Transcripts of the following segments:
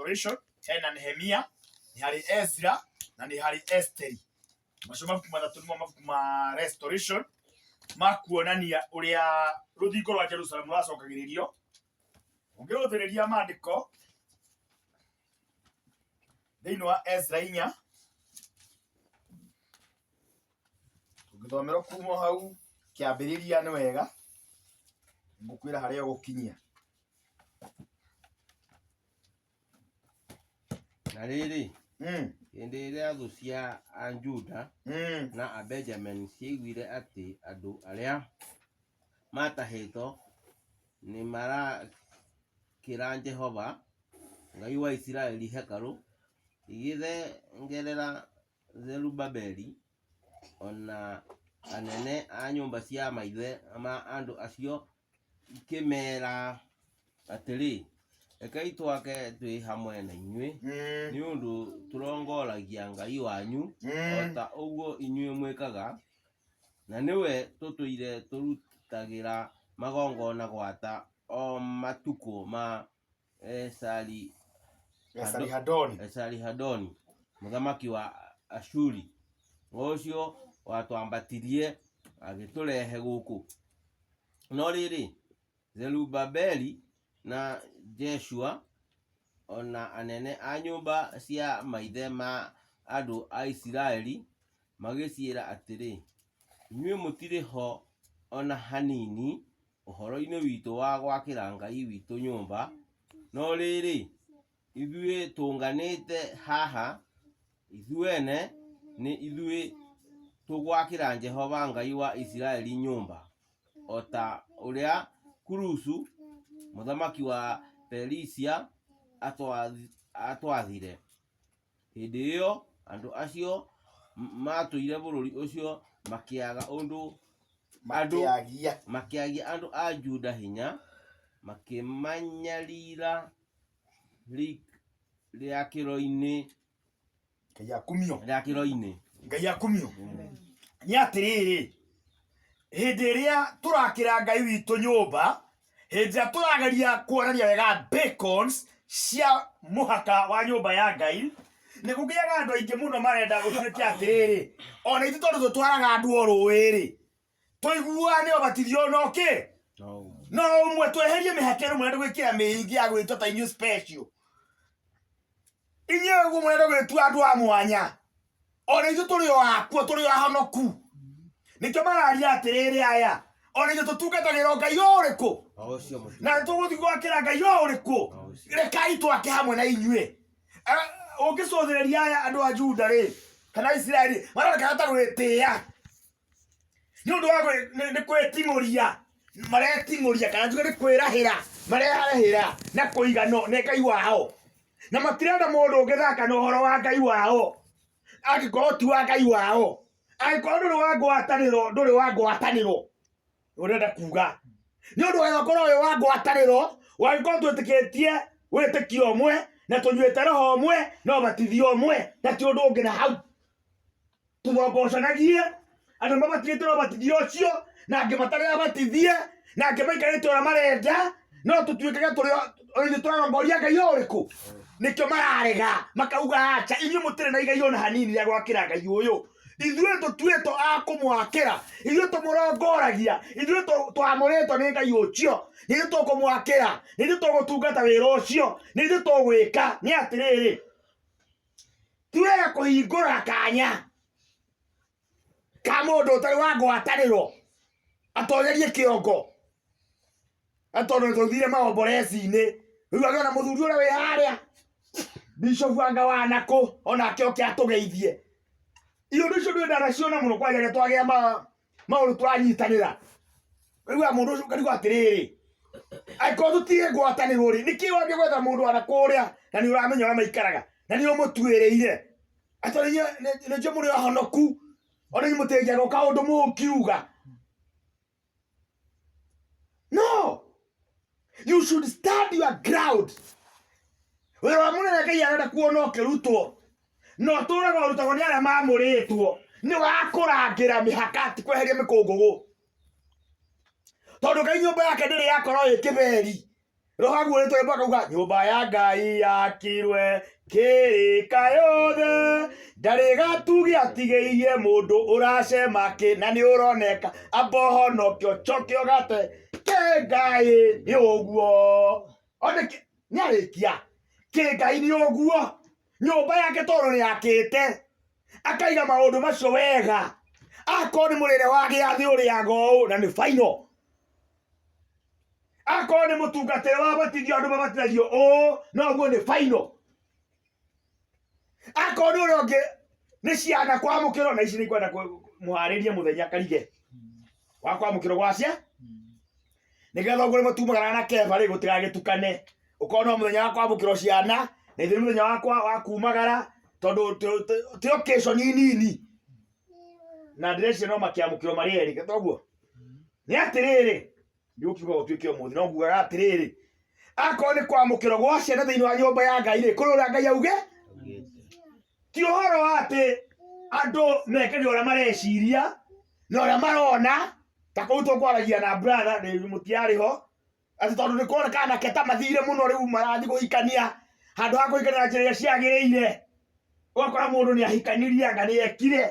restoration, hena Nehemia, ni hari Ezra na ni hari Esteri. Macio mabuku mathatu nimo mabuku ma restoration makuonania uria ruthingo rwa Jerusalem rwacokagiririo. Ungiruthiriria maandiko thiini wa Ezra 4 tungithomera kuma hau kiambiriria ni wega ngukwira haria gukinyia. Na riri hindi iria thu cia Juda na a Benjamin ciaiguire ati andu aria matahitwo ni marakira Jehova Ngai wa Israeli hekalu, igithengerera Zerubabeli ona anene a nyumba cia maithe ma andu acio ikimera atiri, rekai twake twi hamwe na inyui ni undu turongoragia Ngai wanyu ota uguo inyui mwikaga, na niwe tutuire turutagira magongona gwata o matuko ma Esarihadoni muthamaki wa Ashuri. Ucio watwambatirie agiturehe guku. No riri Zerubabeli na Jeshua ona anene a nyumba cia maithe ma andu a Isiraeli magiciira atiri, inyui mutiri ho ona hanini uhoro-ini witu wa gwakira Ngai witu nyumba. No riri ithui tunganite haha ithuene ni ithui tugwakira Jehova Ngai wa Israeli nyumba, ota uria Kurusu muthamaki wa Perisia atwathire. Hindi iyo andu acio matuire bururi ucio makiaga undu makiagia andu a Juda hinya, makimanyarira ria kiro-ini Ngai akumio. Ni atiriri, hindi iria turakira Ngai witu nyumba, hindi iria turageria kuonania wega beacons cia muhaka wa nyumba ya Ngai, ni kugiaga andu aingi muno marenda gutuikia atiriri, ona ithu tondu tutwaraga andu o ruiri tuiguane obatithio no ki no umwe tweherie mihakero mwende gwikira miingi ya gwitwa ta inyu special. Inye guo mwende gwitwa andu a mwanya, ona ithu turi o akuo turi o ahonoku. Nikyo mararia atiriri aya, ona ithu tutungatagĩra Ngai uriku na tuguthi gwakira Ngai uriku, rekai twake hamwe na inyue. Ungicũthĩrĩria aya andu a Juda ri kana Israeli maroneka ta gwitia ni undu wa ni kweting'uria, mareting'uria kana njuge ni kwirahira marehera na kuigano ne Ngai wao, na matirenda mundu ungithaka na uhoro wa Ngai wao angikorwo ti wa Ngai wao. Angikorwo nduri wa ngwataniro urenda kuga ni undu wa gũkorwo wi wa ngwataniro, wangikorwo twitikitie witikio umwe na tunyuite roho umwe no batithio umwe na ti undu ungi na hau tugongocanagie andu mabatirite no batithio ucio na angi matarĩa batithie na angi maikarĩte ũrĩa marenda, no tutuĩkage tũrĩ ithuĩ tũrarongoria Ngai ũrĩkũ. Nikĩo mararega makauga acha inyuĩ mũtirĩ na igai ona hanini rĩa gwakĩra Ngai ũyũ. Ithuĩ tũtuĩtwo a kũmwakĩra, ithuĩ tũmũrongoragia, ithuĩ twamũrĩtwo nĩ Ngai ũcio, nĩ ithuĩ tũkũmwakĩra, nĩ ithuĩ tũgũtungata wĩra ũcio, nĩ ithuĩ tũgwĩka. Nĩ atĩrĩrĩ, ti wega kũhingũra kanya ka mũndũ ũtarĩ wa ngwatanĩro atonyerie kĩongo atondũ tũthire maomboreci-inĩ. Rĩu agĩona mũthuri ũrĩa wĩ harĩa Bishop Anga wa Nakũ onake oke atũgeithie. Iũndũ icio ndwenda naciona mũno kwanja rĩrĩa twagĩa maũndũ tũranyitanĩra. Rĩu mũndũ ũcio ũkarigwo atĩrĩrĩ, angĩkorwo tũtirĩ ngwatanĩro rĩ, nĩkĩ wangĩgwetha mũndũ wa nakũrĩa na nĩ ũramenya ũrĩa maikaraga na nĩ ũmũtuĩrĩire atĩ nĩnjũ mũrĩ ahonoku, ona inyuĩ mũtĩngiaga kaũndũ mũkiuga. No, you should stand your ground. Wĩra wa mũnene Ngai arenda kuona ũkĩrutwo, no tũraga ũrutagwo nĩ arĩa mamũrĩtwo, nĩ wa kũrangĩra mĩhaka ti kweheria mĩkũngũgũ. Tondũ Ngai nyũmba yake ndĩrĩ yakorwo ĩ kĩberi roho agurĩtwo mpaka uga nyũmba ya Ngai yakirwe kĩrĩka yothe ndarĩ gatugi atigĩirie mũndũ ũracema na nĩ ũroneka ambohonokio chokio gate kĩ Ngai nĩ ũguo nĩ arĩkia kĩ Ngai nĩ ũguo nyũmba yake tondũ nĩ yakĩte akaiga maũndũ macio wega akorwo nĩ mũrĩre wa gĩathĩ ũrĩaga ũũ na nĩ final akorwo nĩ mũtungatĩre wa batithio andũ mabatithagio ũũ noguo nĩ final akorwo nĩ ũrĩa ũngĩ nĩ ciana kwamũkĩrwo na ici nĩ ikwenda mũharĩrie mũthenya karige wa kwamũkĩrwo gwacia nĩgetha ũguo nĩmũtumagana na keba rĩ gũtigagĩtukane ũkorwo no mũthenya wa kwamũkĩrwo ciana na ithuĩ nĩ mũthenya wa kumagara tondũ ti occasion nini na ndĩreciria no makĩamũkĩrwo marĩ erĩ toguo nĩ atĩrĩrĩ ndiũkiuga gũtuĩke ũmũthĩ no ngugaga atĩrĩrĩ akorwo nĩ kwamũkĩrwo gwa ciana thĩinĩ wa nyũmba ya Ngai rĩ kũrĩ ũrĩa Ngai auge ti ũhoro wa atĩ andũ mekage ũrĩa mareciria na ũrĩa marona ta kũu tũkwaragia na brother mũtiarĩ ho atĩ tondũ nĩ kuoneka anake ta mathire mũno rĩu marathiĩ kũhikania handũ ha kũhikania na njĩra iria ciagĩrĩire ũgakora mũndũ nĩ ahikanirie anga nĩ ekire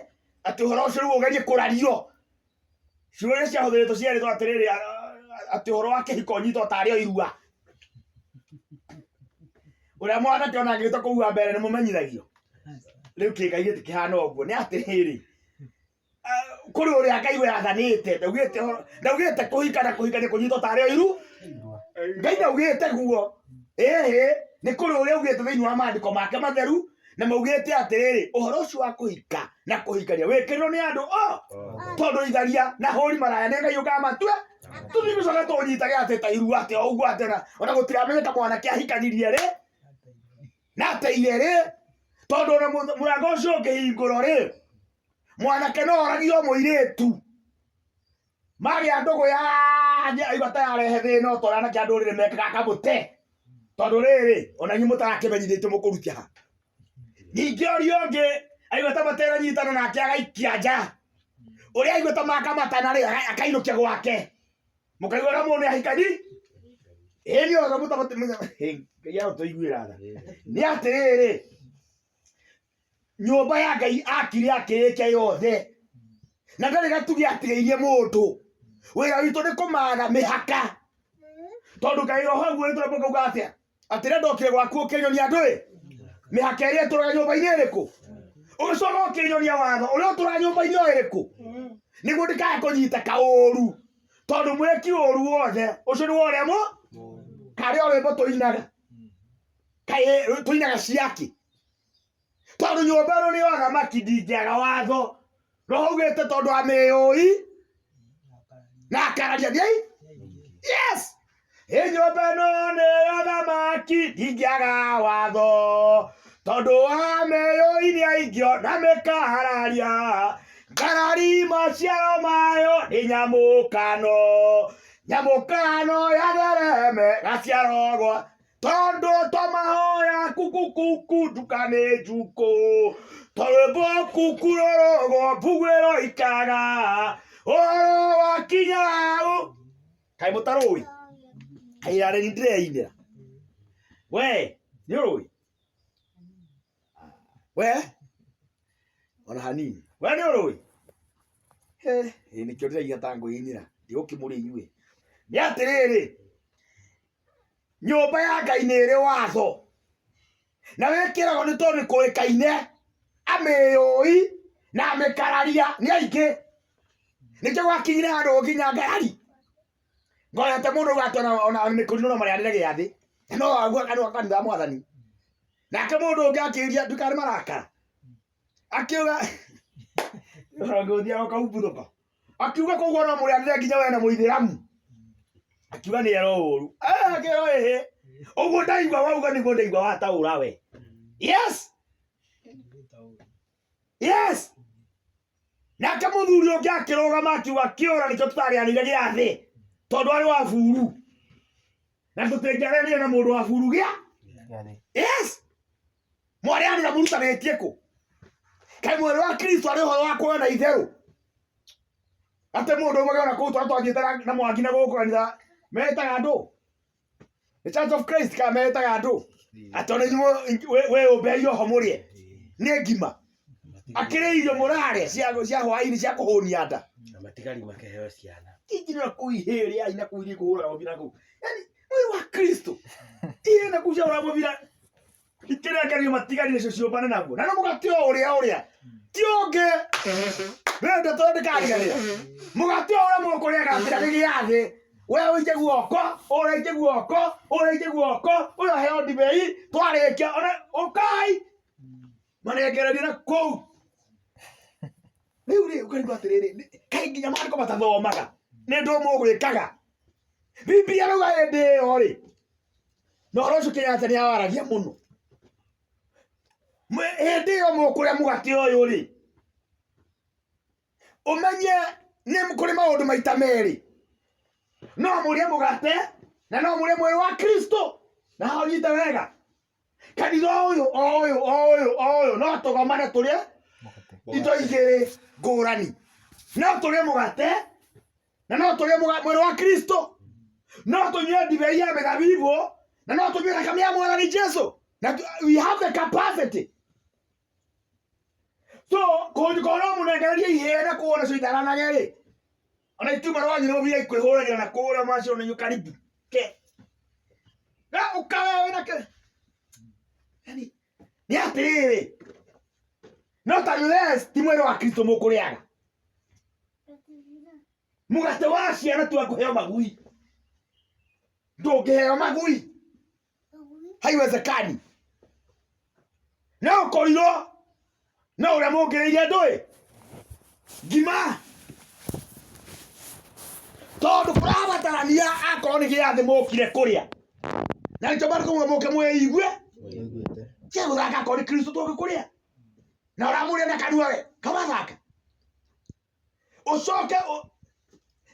atĩ ũhoro ũcio rĩu ũgerie kũrario ciugo iria ciahũthĩrĩtwo ciarĩtwo atĩrĩrĩ atĩ ũhoro wa kĩhiko ũnyitwo tarĩ o irua ũrĩa mwanake ona angĩgĩtwo kũua mbere nĩ mũmenyithagio rĩu kĩ Ngai gĩtikĩhana ũguo nĩ atĩrĩrĩ kũrĩ ũrĩa Ngai we athanĩte ndaugĩte kũhika na kũhikania kũnyitwo tarĩ o iru Ngai ndaugĩte guo ĩhĩ nĩ kũrĩ ũrĩa augĩte thĩinĩ wa maandĩko make matheru na maugĩte atĩrĩrĩ ũhoro ũcio wa kũhika na kũhikania wĩkĩrĩrwo nĩ andũ tondũ itharia na hũri maraya nĩ Ngai ũkaga matue tũthingũcoka tũnyitage atĩ ta irua atĩ o ũguo atĩ ona gũtiramenyeka mwanake ahikanirie rĩ na ateire rĩ tondũ ona mũrango ũcio ũngĩhingũrwo rĩ mwanake no oragio mũirĩtu magĩa ndũgũ ya aigua ta yarehe thĩna o tondũ anake a ndũrĩrĩ mekaga akamũte tondũ rĩrĩ ona inyuĩ mũtarakĩmenyithĩtio mũkũrutia ha ningĩ ũrĩa ũngĩ aigua ta materanyitana nake agaikia nja ũrĩa aigua ta makamatana rĩ akainũkia gwake mũkaigua ũrĩa mũndũ nĩ ahikani ĩni othe Ngai agũtũiguĩra tha nĩ atĩrĩrĩ nyũmba ya Ngai akire akĩrĩkia yothe na ndarĩ gatugi atigĩirie mũndũ wĩra witũ nĩ kũmaatha mĩhaka tondũ Ngai roho agurĩtwo ũkauga atĩa atĩ rĩrĩa ndokire gwaku ũkĩnyonia andũ ĩ mĩhaka ĩrĩa ĩtũraga nyũmba-inĩ ĩrĩkũ ũgĩcoka ũkĩnyonia watho ũrĩa ũtũraga nyũmba-inĩ o ĩrĩkũ nĩguo ndikae kũnyitĩka ũũru tondũ mwĩki ũũru wothe ũcio nĩ wa ũrĩa karĩ o rwĩmbo tũinaga ciaki tondũ nyũmba ĩno nĩ ya thamaki ndingĩaga watho roho augĩte tondũ amĩũi na akararia ndiai yes nyũmba ĩno nĩ ya thamaki ndingĩaga watho tondũ amĩũi nĩ aingĩo na mĩkararia ngarari maciaro mayo nĩ nyamũkano ya thereme gaciaro gwa tondũ tũmahoya kukukuku ndukanĩ njukũ tondũ kuku rũrũgwo mbugĩro ikaga ũhoro wakinya kaĩ mũtarũĩ kairarĩ ndĩreinĩra we nĩ ũrũĩ we ona hanini we nĩ ũrũĩ nĩkĩo ndĩraigua ta ngwĩinĩra ndigũkĩmũrĩ inyuĩ nĩ atĩrĩrĩ nyũmba ya Ngai nĩ ĩrĩ watho na wĩkĩragwo nĩ tondũ nĩ kũĩkaine amĩũi na amĩkararia nĩ aingĩ nĩkĩo gwakinyire handũ gũkinya ngarari ngorete mũndũ ũgate ona mĩkũrinũ no marĩanĩre gĩathĩ na no waguo kanua kanitha mwathani nake mũndũ ũngĩ akĩũria nduka nĩ marakara akiuga ngũthia ũkahumbũthũka akiuga koguo no mũrĩanĩre nginya we na mũithĩramu akiuga nĩ ero ũru akĩro ĩhĩ ũguo ndaigua wauga nĩguo ndaigua wataũra we yes nake mũthuri ũngĩ akĩrũgama akiuga kĩũra nĩkĩo tũtarĩanĩire gĩathĩ tondũ arĩ wa buru na tũtingĩaranĩria na mũndũ wa buru yes mwarĩanĩra mũrutanĩtie kũ kaĩ mwĩrĩ wa Kristo arĩ ũhoro wa kuoya itherũ atĩ mũndũ ũmwe ona kũu twathiĩte na Mwangi na gũkũ kanitha metaga andũ The Church of Christ kametaga andu atone we obeyo homurie ni ngima akire irio murare cia hwaini cia kuhunia nda na matigari makeheo ciana injira kuihiri aina kuiri kuhura obira ku yani we wa Kristo iye na kuja ora mobira ikira kari matigari nicio ciobana nago na no mugati uria tionge wenda tonde karigaria mugati ora mukuria gatira gigiathi we uije guoko uraije guoko uyo heo ndibei twarikia ona ukai manegereria na kou riu ukari batiriri kai nginya mariko batathomaga ni ndu mugwikaga Biblia ruga ende ori no roco Kenyatta ni awaragia muno ende yo mukuria mugati uyu ri umenye ni mukuri maundu maita meri no murie mugate na no murie mwiri wa Kristo na honyita wega kanitha uyu no tugomane turie indo igiri ngurani no turie mugate na no turie mwiri wa Kristo no tunywe ndibei ya megabibo na no tunywe thakame ya Mwathani Jesu na we have the capacity so kono munengereria ihena kuona citarana geri ona ituma rwanyu no bia ikwihuragira na kura macio ni karibu ke na ukawe na ke yani ni atiriri no tayules ti mwiri wa Kristo mukuriaga mugate wa ciana tu akuheo magui ndungiheo magui haiwezekani no koriro no ura mungereire ndui ngima tondu kurabatarania akorwo ni giathi mukire kuria na nicho bari kumwe muke mwiigue cia guthaka akorwo ni Kristo tugikuria na uramuria na kanua we kamathaka ucoke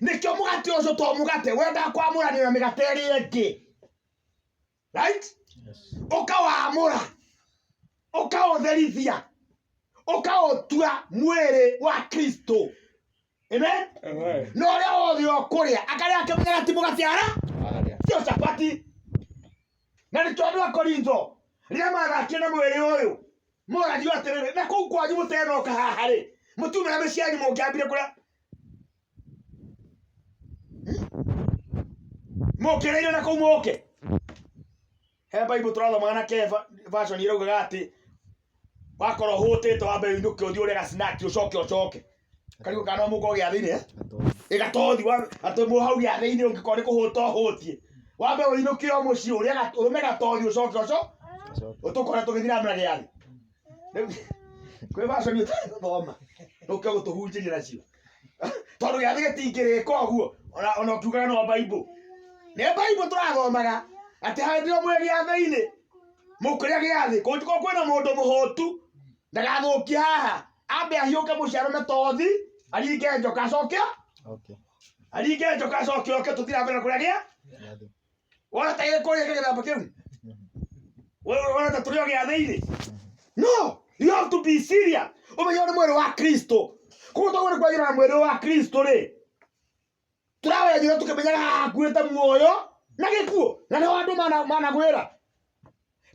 nikio mugati ucio to mugate wenda kwamurania na migate iri ingi right ukawamura ukautherithia ukautua mwiri wa Kristo amen no ria wothe okuria akaria akimenya ti mugati ara cio chapati na ni tondu wa Korintho ria mathakia na mwiri uyu muradio atiriri na kou kwanyu mutenoka haha ri mutume na miciani mungiambire kuria mukireire na kou muke he Bible turathoma na ke version iraugaga ati wakorwo hutite wambe uinuke uthii uria gacinaki ucoke karigo kana muko giathini igatothi wa atomu hau giathini ungikorwo ni kuhuta hutie wambe uinuke o muci uria urume gatothi ucoke utukora tugithira mbere giathi kwe version utathoma uke gutuhunjiria nacio tondu giathi gitingirika uguo ona ukiugaga no Bible ni Bible turathomaga ati handio mwe giathi-ini mukuria giathi kunjiko kwina mundu muhotu ndagathukia haha ambe ahiuke muciaro na tothi aringe njoka acoke aringe njoka acoke oke tuthira mbere kuria giathi wona ta kuria githamba kiu wona ta turio giathi-ini no you have to be serious umenye ni mwiri wa Kristo kuko togore kwagira na mwiri wa Kristo ri turawe njira tukimenyaga hakuite muoyo na gikuo na ni andu managwira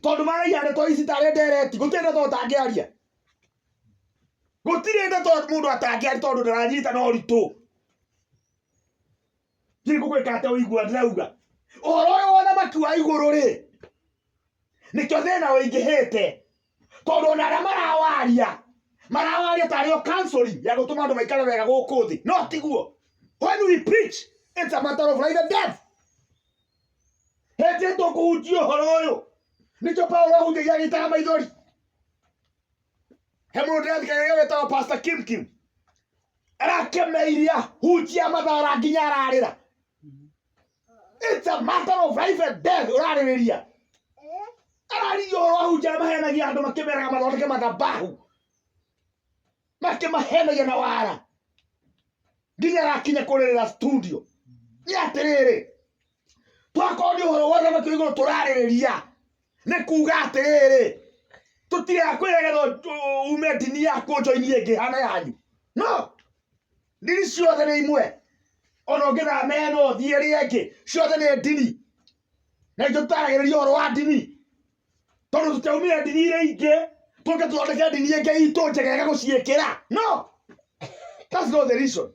tondu maraiyane to ici tare ndereti gutire to tangiaria gutire ndo to mundu atangiaria tondu ndaranyita no ritu kiri kukwika ate uigua ndirauga uhoro uyu wona makiwa iguru ri nikio thina uingihite tondu na aria marawaria tari o counseling ya gutuma andu maikare wega guku thi no tiguo when we preach it's a matter of life and death hete to kuhunjia uhoro uyu nicho Paulo ahunjagia gitaga maithori he mundu ndirathikagĩrĩria wetagwo Pastor Kim arakemeiria hunjia mathara nginya ararĩra it's a matter of life and death urarĩrĩria arariria ũhoro ahunjia mahenagia andũ makĩmeraga mathondeke mathabahu makimahenagia na wara nginya arakinya kũrĩrĩra studio nĩ atĩrĩrĩ twakorwo nĩ ũhoro wothe makĩrĩ igũrũ tũrarĩrĩria ni kuga atiriri tutire akwirega ume ndini yaku njoinie ingi hana yanyu no ndini ciothe ni imwe ona ngitha meno thie ri ingi ciothe ni ndini na ithuĩ tũtaragĩrĩria ũhoro wa ndini tondũ tũtaumire ndini iria ingĩ tũke tũthondeke ndini ĩngĩ itũ njegega gũciĩkĩra. No, that's not the reason.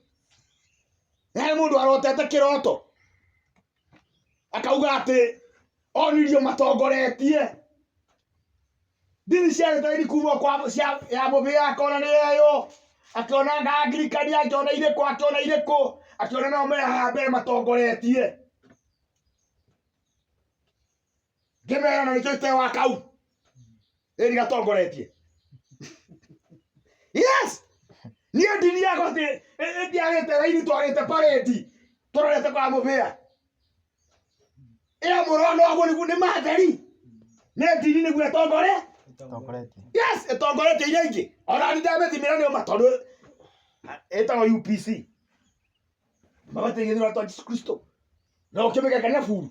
He mũndũ arotete kĩroto akauga atĩ onirio matongoretie ndini ciarĩte kuma kwa ya mũbĩa akona nĩ eyo, akĩona Anglikani, akĩona irĩkũ, akĩona nao me haha mbere matongoretie. Ngĩmera na nĩkĩo ite wa kau ĩrĩ gatongoretie. Yes, niĩ ndini yakwa atĩ ĩtiagĩte raini twarĩte parade tũrorete kwa mũbĩa. Ĩyo mũrona ũguo nĩ matheri, nĩ ndini nĩguo ĩtongoretie. Yes, ĩtongoretie iria ingĩ. Ona ndamĩthimĩra nĩ ũma tondũ ĩtagwo UPC. Mabatiĩ gĩthurano twa Jesu Kristo. No ũkĩmĩgekania buru.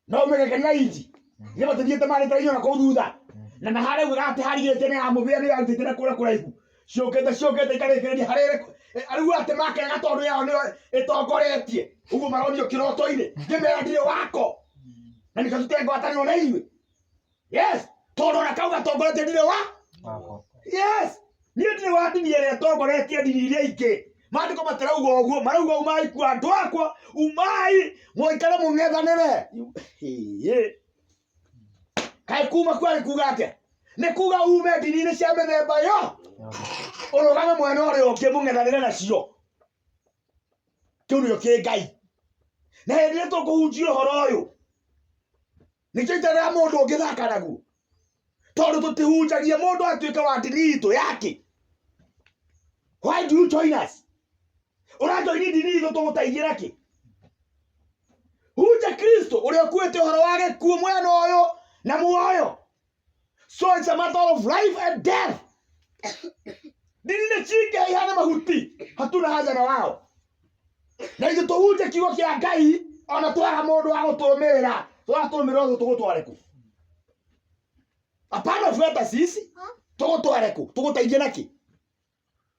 No ũmĩgekania inji. Nĩ batithiĩte marĩte na kũu thutha. Na harĩa ugaga atĩ harigĩte nĩ ya mũbĩa nĩ yarutĩte na kũrĩa kũraihu. Ciũkĩte ikarĩkĩrĩria harĩa arĩu atĩ makega tondũ yao nĩyo ĩtongoretie. Ũguo maronio kĩroto-inĩ. Ngĩmera ndirĩ wako. Na nĩkĩo tũtengwatanĩrwo na inyuĩ. Yes, tondũ ona kau gatongoretie ndirĩ wako. Yes, niĩ ndirĩ wa ndini ĩrĩa ĩtongoretie ndini iria ingĩ. Maandĩko matirauga ũguo, marauga umai kwa andũ akwa, umai mũikare mũng'ethanĩre. Kaĩ kuma kwarĩ kuga atĩa? Nĩ kuga ume ndini-inĩ cia mĩthemba yo ũrũgame mwena ũrĩa ũngĩ mũng'ethanĩre nacio. Kĩu nĩkĩo kĩ Ngai. Na hĩndĩ ĩrĩa tũkũhunjia ũhoro ũyũ nĩkĩo itarĩ mũndũ ũngĩthaka naguo, tondũ tũtihunjagia mũndũ atuĩke wa ndini itũ yake. Why do you join us? Ũrajoini ndini itũ tũgũteithia kĩ? Hunja Kristo ũrĩa ũkuĩte ũhoro wa gĩkuũ mwena ũyũ na muoyo. So it's a matter of life and death. Ndini nĩ cingĩ ihana mahuti, hatuna haja na wao. Na ithuĩ tũhunjia kiugo kĩa Ngai ona twaga mũndũ wa gũtũrũmĩrĩra, tũratũrũmĩrĩra ũguo tũgũtware kũ? Hapana buata sisi, tũgũtware kũ? Tũgũteithie nakĩ?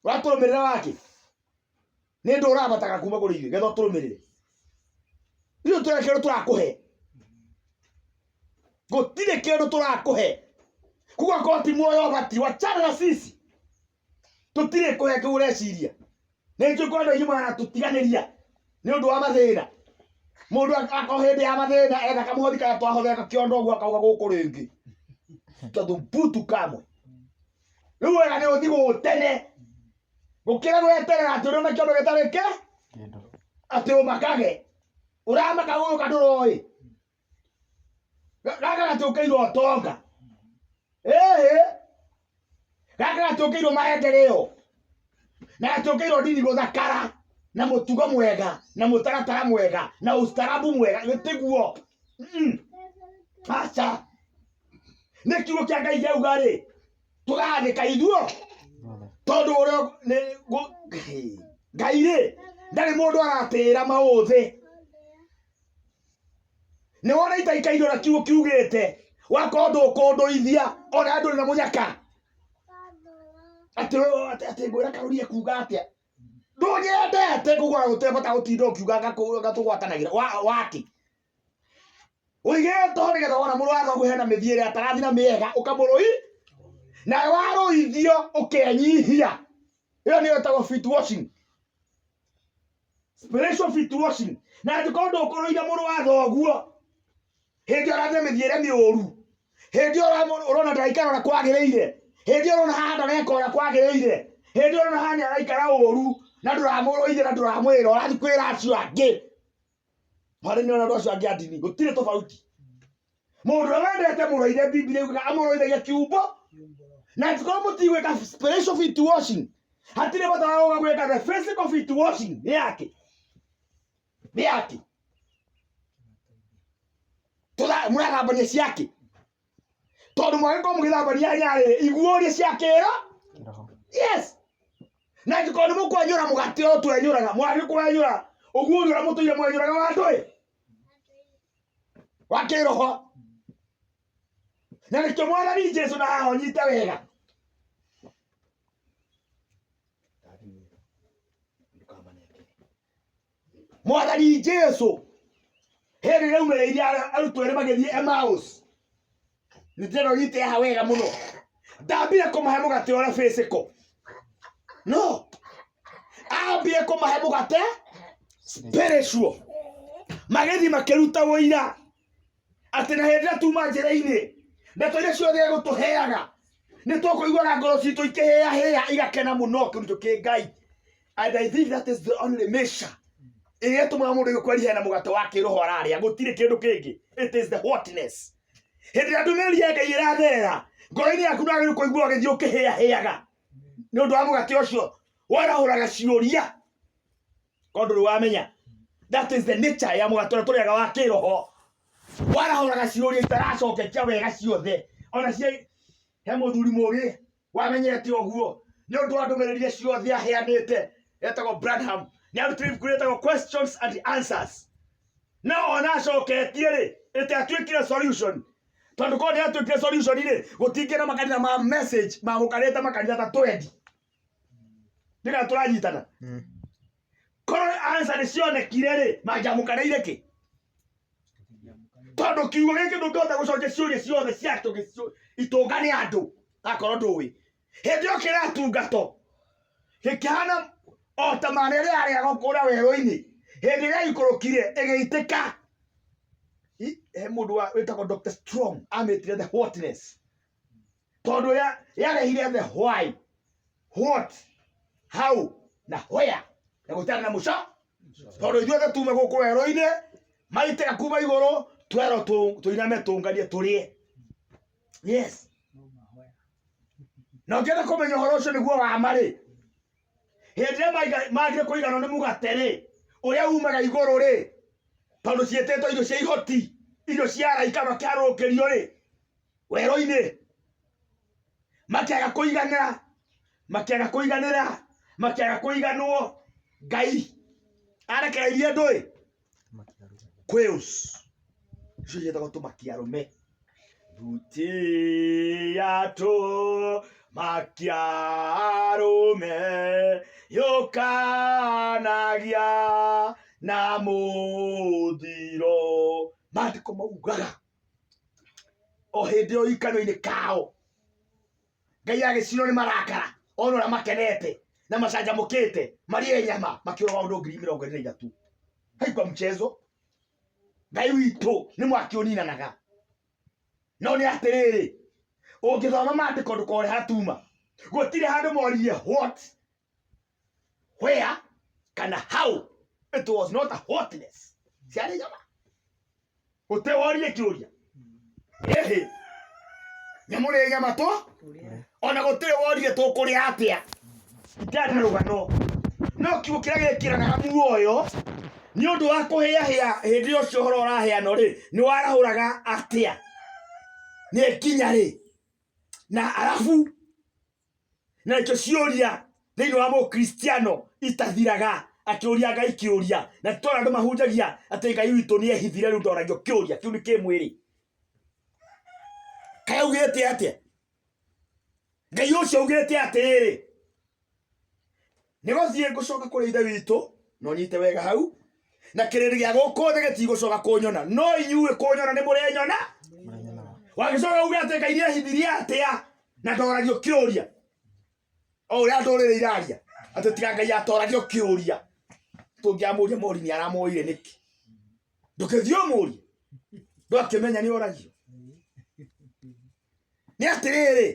Ũratũrũmĩrĩra wakĩ? Nĩ ndũ ũrabatara kuma kũrĩ ithuĩ getha ũtũrũmĩrĩre. Ithuĩ tũrĩ kĩndũ tũrakũhe. Gũtirĩ kĩndũ tũrakũhe. Kuga koti muoyo bati wachana na sisi. Tũtirĩ kũhe kĩu ũreciria. Nĩ njũĩ kwenda inyuĩ mũratũtiganĩria nĩ ũndũ wa mathĩna. Mũndũ akao hĩndĩ ya mathĩna etha kamũhothi kana twahotheka kĩondo ũguo akauga gũkũ rĩngĩ. Tondũ mbutu kamwe. Rĩu wega nĩ ũthi gũtene. Gũkĩra gweterera atĩ ũrĩona kĩondo gĩtarĩ kĩ? Atĩ ũmakage. Ũramaka gũka ndũroĩ. Gaka gatũkĩirwo ũtonga. Gaka gatũkĩirwo maendeleo. Na gatũkĩirwo ndini gũthakara na mũtugo mwega na mũtaratara mwega na ustarabu mwega. Gĩtiguo. Aca. Nĩ kiugo kĩa Ngai kĩauga rĩ, tũgathĩka ithuĩ tondũ ũrĩa Ngai rĩ ndarĩ mũndũ aratĩĩra maũthĩ. Nĩ wona itaikaire ũrĩa kiugo kiugĩte wakorwo ndũkũndũithia ona ndũrĩ na mũnyaka. Atĩ ngwĩra Karũri ekuga atĩa? Ndũnyendete kũgũra gũtebata gũtinda ũkiuga gatũgwatanagĩra wakĩ. Ũigĩte ho nĩgetha wona mũrũ wa thoguo hena mĩthiĩre atarathi na mĩega ũkamũrũi. Na warũithio ũkenyihia. Ĩyo nĩyo ĩtagwo feet washing. Spiritual feet washing. Na angĩkorwo ndũkũrũithia mũrũ wa thoguo hĩndĩ ũrathiĩ mĩthiĩre mĩũru, hĩndĩ ũrona ndaikara ũrĩa kwagĩrĩire, hĩndĩ ũrona haha ndareka ũrĩa kwagĩrĩire, hĩndĩ ũrona haha nĩaraikara ũru na ndũramũrũithia na ndũramwĩra ũrathiĩ kwĩra acio angĩ. Harĩ nĩ ona andũ acio angĩ a ndini gũtirĩ tofauti. Mũndũ ũrĩa wendete mũrũithe Biblia yugaga amũrũithagia kiumbo. Na angĩkorwo mũtigwĩka spiritual feet washing, hatirĩ bata wa gwĩka the physical feet washing. Nĩ yake. Nĩ yake. Mũrathambania ciake. Tondũ mwagĩkorwo mũgĩthambania nyarĩ iguũria ciakĩra. Yes. Na angĩkorwo nĩ mũkwenyũra mũgate o twenyũraga, mwagĩkwenyũra ũguo ũrĩa mũtũire mwenyũraga wa ndũĩ. Wa kĩroho. Na nĩkĩo Mwathani Jesũ na haha ũnyite wega. Mwathani Jesũ Heri leo meleria arutwo ere magethie Emmaus. Nitero gite ha wega muno. Ndambire kumahe mugate ora physical. No. Ambie kumahe mugate spiritual. Magethi makeruta woira. Ati na hendira tuma njira-ini. Ndeto iria ciothe gutuheaga. Nitũkũigua na ngoro citũ ikĩhĩa igakena mũno kĩruto kĩ Ngai. And I think that is the only measure. Ĩrĩa ĩtũmaga mũndũ kweri hena mũgate wa kĩroho ararĩa. Gũtirĩ kĩndũ kĩngĩ. It is the hotness. Hĩndĩ ĩrĩa ndũmĩrĩri ya Ngai ĩratherera, ngoro-inĩ yaku ndwagĩrĩirwo kũigua ũgĩthiĩ ũkĩhĩahĩaga. Nĩ ũndũ wa mũgate ũcio warahũraga ciũria. Korwo ndũrĩ wamenya. That is the nature ya mũgate ũrĩa tũrĩaga wa kĩroho. Warahũraga ciũria itaracokekia wega ciothe. Ona cie he mũthuri mũgĩ wamenyete ũguo. Nĩ ũndũ wa ndũmĩrĩri ciothe aheanĩte. Etagwo Branham. Nĩ arutire ibuku rĩtagwo Questions and Answers. No ona acoketie rĩ, ĩtatuĩkire solution. Tondũ korwo nĩ atuĩkire solution rĩ, gũtingĩ na makanitha ma message ma gũkarĩte makanitha ta 20. Nĩga tũranyitana. Korwo answer nĩ cionekire rĩ, mangiamũkanĩire kĩ? Tondũ kiugo gĩkĩ ndũngĩhota gũcokia ciũria ciothe ciatũ itũngane andũ. Akorwo ndũĩ. Hĩndĩ ĩyo kĩratungatwo. Gĩkĩhana o ta maana ĩrĩa yarĩagwo kũrĩa werũ-inĩ. Hĩndĩ ĩrĩa ikũrũkire ĩgĩitĩka. He mũndũ wĩtagwo Dr. Strong amĩtire the hotness. Tondũ yarehire the why, what, how na where. Na gũtarĩ na mũco. Tondũ ithuothe tume gũkũ werũ-inĩ maitĩka kuma igũrũ twero tũiname tũnganie tũrĩe. Yes. Na ũngĩenda kũmenya ũhoro ũcio nĩguo wa marĩ. Hĩndĩ ĩrĩa magire kũiganwo nĩ mũgate rĩ, ũrĩa umaga igũrũ rĩ, tondũ ciĩtĩtwo irio cia ihoti, irio cia araika makĩharũrũkĩrio rĩ, werũ-inĩ. Makĩaga kũiganĩra, makĩaga kũiganwo. Ngai arekereirie ndũĩ quails. Icio ciĩtagwo tũmakia-arũme. Rutia tũmakia-arũme yũkanagia na mũthiro. Maandĩko maugaga o hĩndĩ ĩyo ikano-inĩ kao Ngai agĩcinwo nĩ marakara, ona ũrĩa makenete na macanjamũkĩte marĩe nyama makĩũraga andũ 23,000. Haikwa mchezo. Ngai witũ nĩ mwaki ũninanaga. No nĩ atĩrĩrĩ, ũngĩthoma maandĩko ndũkore hatuma. Gũtirĩ handũ moririe what, where kana how. It was not a hotness. Ciarĩ nyama. Gũtirĩ worie kĩũria. Ehe. Nyamũ nĩ nyama to? Ona gũtirĩ worie tũkũrĩa atĩa. Itana rũgano. No kiugo kĩrĩa gĩkĩraga muoyo nĩ ũndũ wa kũhĩahĩa hĩndĩ ũcio ũhoro ũraheanwo rĩ, nĩ warahũraga atĩa. Nĩ kinya rĩ. Na arabu na icio ciũria thĩinĩ wa mũkristiano itathiraga akĩũria Ngai kĩũria. Na tũra andũ mahunjagia atĩ Ngai witũ nĩ ehithire rĩu ndoragio kĩũria kĩu nĩ kĩmwĩrĩ. Kaĩ augĩte atĩa? Ngai ũcio augĩte atĩrĩ, nĩ gũthiĩ ngũcoka kũrĩ ithe witũ, no nyite wega hau, na kĩrĩndĩ gĩa gũkũ thĩ gĩtigũcoka kũnyona, no inyuĩ kũnyona nĩ mũrĩnyona. Wagĩcoka uge atĩ Ngai nĩ ehithirie atĩa na ndoragio kĩũria. O ũrĩa ndũrĩrĩ iraria atĩ tiga Ngai atoragio kĩũria. Tũngĩamũria mũri nĩ aramũire nĩkĩ? Ndũkĩthiĩ ũmũrie. Ndwakĩmenya nĩ oragio. Nĩ atĩrĩrĩ,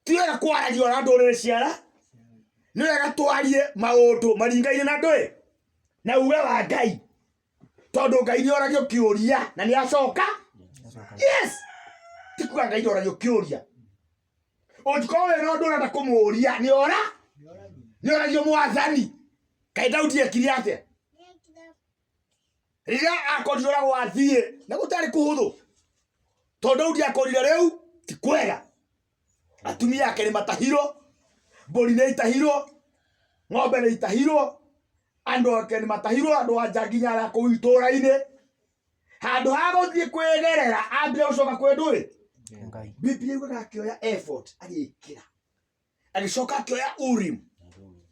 ti wega kwaragio na ndũrĩrĩ ciara. Nĩ wega twarie maũndũ maringaine na ndũĩ na uge wa Ngai. Tondũ Ngai nĩ oragio kĩũria na nĩ acoka. Yes. Ti kuga Ngai oragio kĩũria. Ũngĩkorwo wĩ na ũndũ ũrenda kũmũũria nĩ oragio Mwathani. Kaĩ Daudi ekire atĩa? Rĩrĩa akorire ũragwo athiĩ na gũtarĩ kũhũthũ. Tondũ Daudi akorire rĩu ti kwega. Atumia ake nĩ matahirwo, mbũri nĩ itahirwo, ng'ombe nĩ itahirwo, andũ ake nĩ matahirwo, andũ anja nginya arĩa kũu itũũra-inĩ. Handũ ha gũthiĩ kwĩgerera ambire gũcoka kwĩ ndũĩ. Biblia yugaga akĩoya effort agĩkĩra. Agĩcoka akĩoya Urim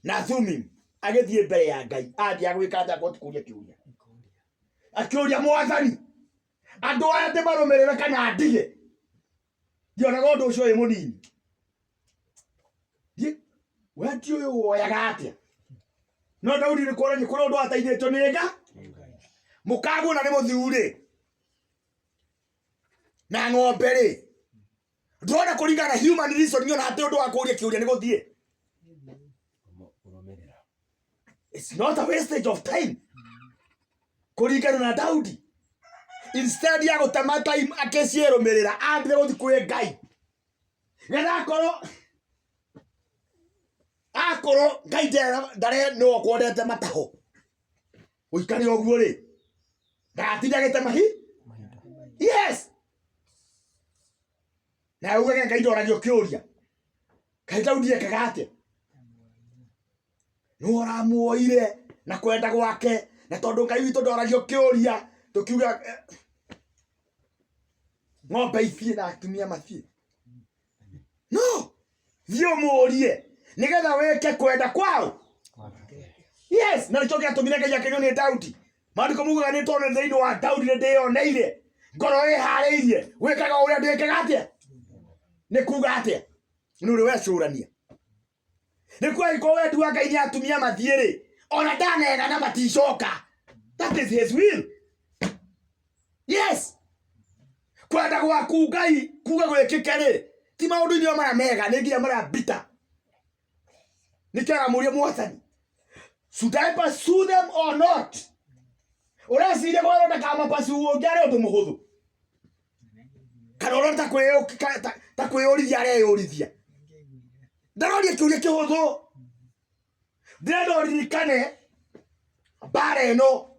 na Thummim agĩthiĩ mbere ya Ngai. Athiĩ agwĩka atĩa kũria kĩũria. Akĩũria Mwathani, Andũ aya ndĩmarũmĩrĩre kana ndige. Ndionaga ũndũ ũcio wĩ mũnini. We ti ũyũ woyaga atĩa. No Daudi nĩ kuonania kũrĩ ũndũ ateithĩtio nĩ Ngai. Mũkagu na nĩ mũthuuri. Na ng'ombe rĩ. Ndona kũringana na human reason nyona atĩ ũndũ wa kũũria kĩũria nĩ gũthiĩ. It's not a wastage of time. Kũringana na Daudi. Instead ya gũtema time akĩciĩrũmĩrĩra ambire gũthiĩ kwĩ Ngai. Getha akorwo Ngai ndare no kwendete mataho. Ũikare ũguo rĩ. Ndatinda gĩtema hi? Yes. Na uge Ngai ndoragio kĩũria. Ngai Daudi ekaga atĩa? Nĩ ũramuoire na kwenda gwake na tondũ Ngai witũ ndoragio kĩũria tũkiuga ng'ombe ithiĩ na atumia mathiĩ. No, thiĩ ũmũũrie nĩgetha wĩke kwenda kwao. Yes, na nĩkĩo gĩatũmire Ngai akenio nĩ Daudi. Maandĩko maugaga nĩ tondũ thĩinĩ wa Daudi nĩ ndĩyoneire ngoro ĩharĩirie gwĩkaga ũrĩa ndĩkaga atĩa. Nĩ kuuga atĩa? Nĩ ũrĩ wecũrania. Nĩ kuuga angĩkorwo wendi wa Ngai nĩ atumia mathiĩ rĩ, ona ndanegana maticoka. That is his will. Yes. Kwenda gwaku Ngai kuuga gwĩkĩke rĩ, ti maũndũ-inĩ maya mega, nĩ nginya marĩa bita. Nĩkĩo aramũria Mwathani, should I pursue them or not? Ũreciria gwa ndakamapursue ũngĩ arĩ ũndũ mũhũthũ. Kana ũrona ta kwĩyũrithia areyũrithia. Ndaroria kĩũria kĩhũthũ. Ndĩrenda ũririkane mbara ĩno.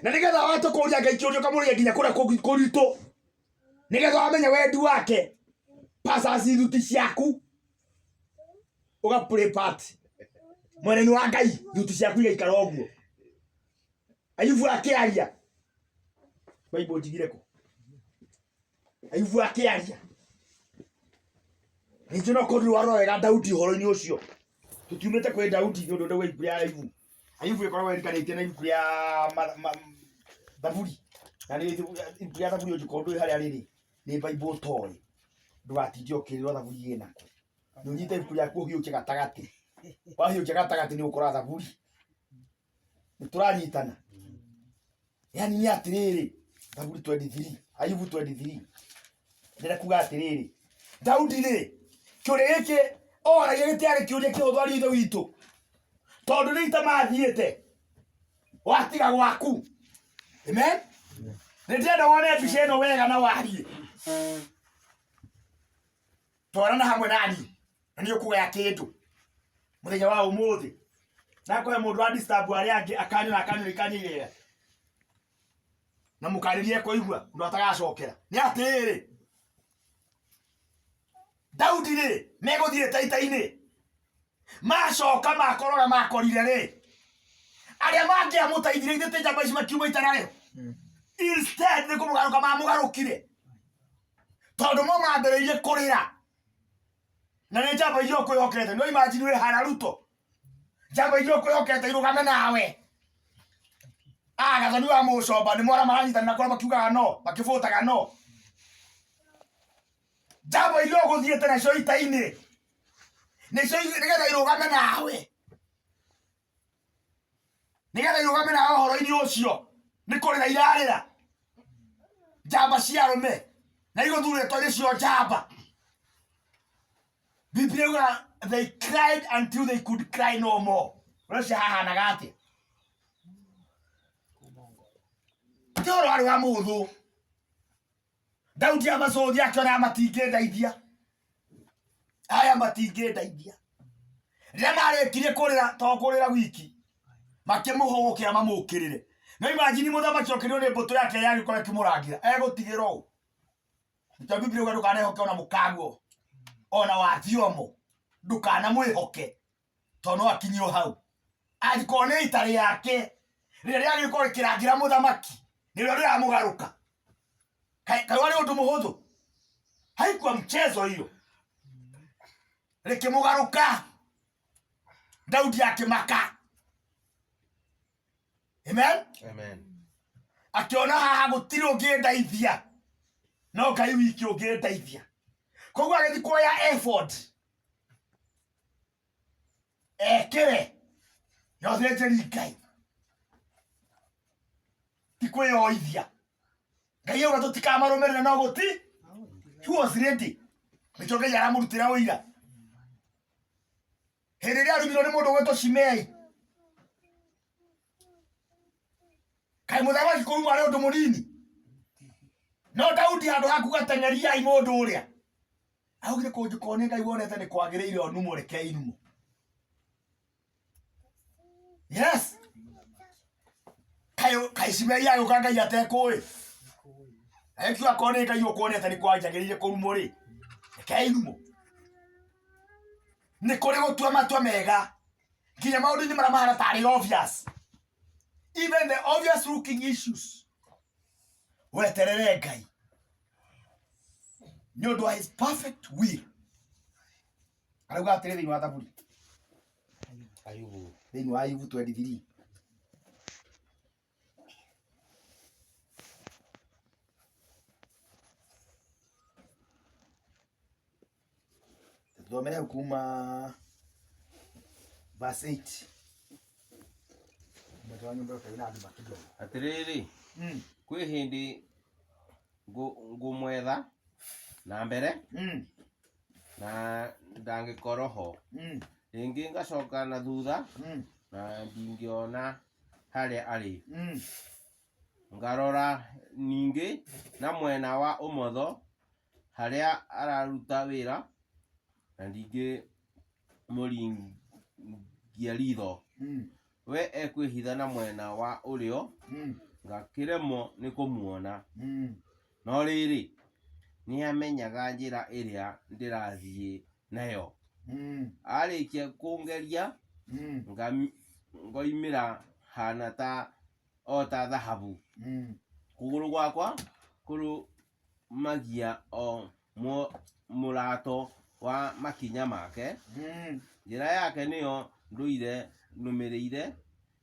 Na nĩgetha wate kũũria Ngai kĩũria ũkamũũria nginya kũrĩa kũritũ. Nĩgetha wamenye wendi wake. Pasa thuti ciaku. Uga play part. Mwene wa Ngai thuti ciaku igaikara ũguo. Ayubu akĩaria. Bible njigire kũ? Ayubu akĩaria. Nĩnjũ no kũndũ warorera Daudi ũhoro-inĩ ũcio. Tũtiumĩte kwĩ Daudi nĩ ũndũ ndauga ibuku rĩa Ayubu. Ayubu ĩkoragwo ĩrikanĩtie na ibuku rĩa Thaburi. Na nĩ ibuku rĩa Thaburi ũngĩkorwo ndũĩ harĩa rĩrĩ. Nĩ Bible ũtoĩ. Ndũgatinde ũkĩrĩrwo Thaburi ĩna kũ. Nĩ ũnyite ibuku rĩaku ũhiũkie gatagatĩ. Wahiũkia gatagatĩ nĩ ũkora Thaburi. Nĩtũranyitana. Yani nĩ atĩrĩrĩ. Thaburi 23. Ayubu 23. Ndĩrenda kuuga atĩrĩrĩ. Daudi rĩ. Kĩũria gĩkĩ oragia gĩtiarĩ kĩũria kĩhũthũ harĩ ithe witũ. Tondũ nĩ ita mathiĩte. Watiga gwaku. Amen. Nĩndĩrenda wone mbica ĩno wega na warie. Twarana hamwe nani. Na nĩ ũkũgaya kĩndũ. Mũthenya wa ũmũthĩ. Na kũhe mũndũ wa disturb arĩa angĩ akanyũrĩkanĩire. Na mũkarĩrie kũigua ũndũ atagacokera. Nĩ atĩrĩrĩ. Daudi rĩ, megũthiĩte ita-inĩ. Macoka makorora makorire rĩ. Arĩa mangĩamũteithirie ithe njamba ici makiuma itararĩ. Instead nĩ kũmũgarũka mamũgarũkire. Tondũ mo maambĩrĩirie kũrĩra. Na nĩ njamba icio kwĩhokete. No imagine wĩ hana Ruto. Njamba icio kwĩhokete irũgame nawe. Gathoni wa mũcomba nĩ mwana maranyitana kũrĩa makiugaga no, makĩbũtaga no. Njamba icio gũthiĩte nacio ita-inĩ. Nĩgetha irũgame nawe. Nĩgetha irũgame nawe ũhoro-inĩ ũcio. Nĩ kũrĩra irarĩra. Njamba cia arũme. Na igũthurĩtwo nĩcio njamba. Biblia yuga they cried until they could cry no more. Ũreciria hahanaga atĩa? Ti ũhoro warĩ wa mũhũthũ. Daudi amacũthi akĩona matingĩndeithia. Aya matingĩndeithia. Rĩrĩa marĩkirie kũrĩra to kũrĩra wiki. Makĩmũhũgũkĩra mamũkĩrĩre. No imagine mũthamaki okĩrĩo nĩ mbũtũ yake yagĩkorwo ĩkĩmũrangĩra. Egũtigĩra ũũ. Nĩkĩo Biblia yuga ndũkanehoke ona mũkaguo. Ona wa thiomo. Ndũkanamwĩhoke. Tondũ no akinyio hau. Angĩkorwo nĩ ita rĩake. Rĩrĩa rĩagĩkorwo rĩkĩrangĩra mũthamaki. Nĩrĩo rĩramũgarũka. Kaĩ warĩ ũndũ mũhũthũ. Haikuwa mchezo hiyo. Rĩkĩmũgarũka. Daudi akĩmaka. Amen? Amen. akiona haha gutiri ungindeithia no Ngai wiki ungindeithia koguo agithi kuoya effort ekire yothejeri Ngai ti kwioithia Ngai auga tutikamarũmĩrĩre no guti he was ready nĩkĩo Ngai aramũrutĩra ũira hĩndĩ ĩrĩa arumirwo nĩ mũndũ gwĩtwo Shimei kaĩ mũthamaki kũruma arĩ ũndũ mũnini no Daudi handũ ha kuga teng'eriai mũndũ ũrĩa augire kũnjũkorwo nĩ Ngai wonete nĩ kwagĩrĩire onumwo rekei inumwo yes kaĩ Shimei agĩũka Ngai atekũĩ akiuga korwo nĩ Ngai ũkuonete nĩ kwanjagĩrĩire kũrumwo rĩ rekei inumwo nĩ kũrĩ gũtua matua mega nginya maũndũ-inĩ marĩa mahana tarĩ obvious even the obvious looking issues weterere Ngai nĩ ũndũ wa his perfect will arauga atĩrĩ thĩinĩ wa Thaburi thĩinĩ wa Ayubu 23 thomere kuma verse 8 atiriri kwi hindi ngumwetha na mbere na ndangikorwo ho ringi ngacoka na thutha na ndingiona haria ari ngarora ningi na mwena wa umotho haria araruta wira na ndingi muringia ritho we ekwihitha na mwena wa urio ngakiremwo ni kumuona no riri ni amenyaga njira iria ndirathie nayo arikia kungeria ngoimira hana ta ota dhahabu kuguru gwakwa kurumagia o murato wa makinya make njira yake niyo nduire numirire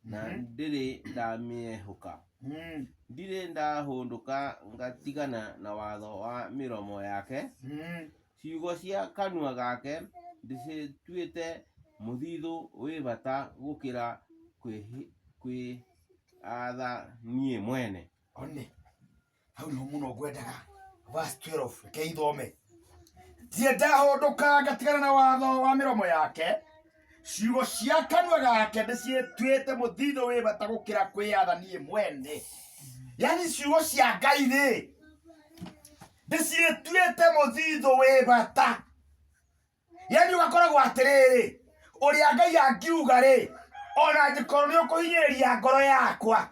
na ndiri ndamiehuka ndire ndahunduka ngatigana na watho wa miromo yake ciugo cia kanua gake ndicituite muthithu wi bata gukira kwi atha nie mwene one hau no muno ngwendaga verse 12 keithome tie ndahunduka ngatigana na watho wa miromo yake ciugo cia kanua gake ndicituite muthithu wi bata gukira kwiatha nie mwene yani ciugo cia Ngai ri ndicituite muthithu wi bata yani ugakoragwo atiriri uria Ngai angiuga ri ona ngikorwo ni ukuhinyiriria ngoro yakwa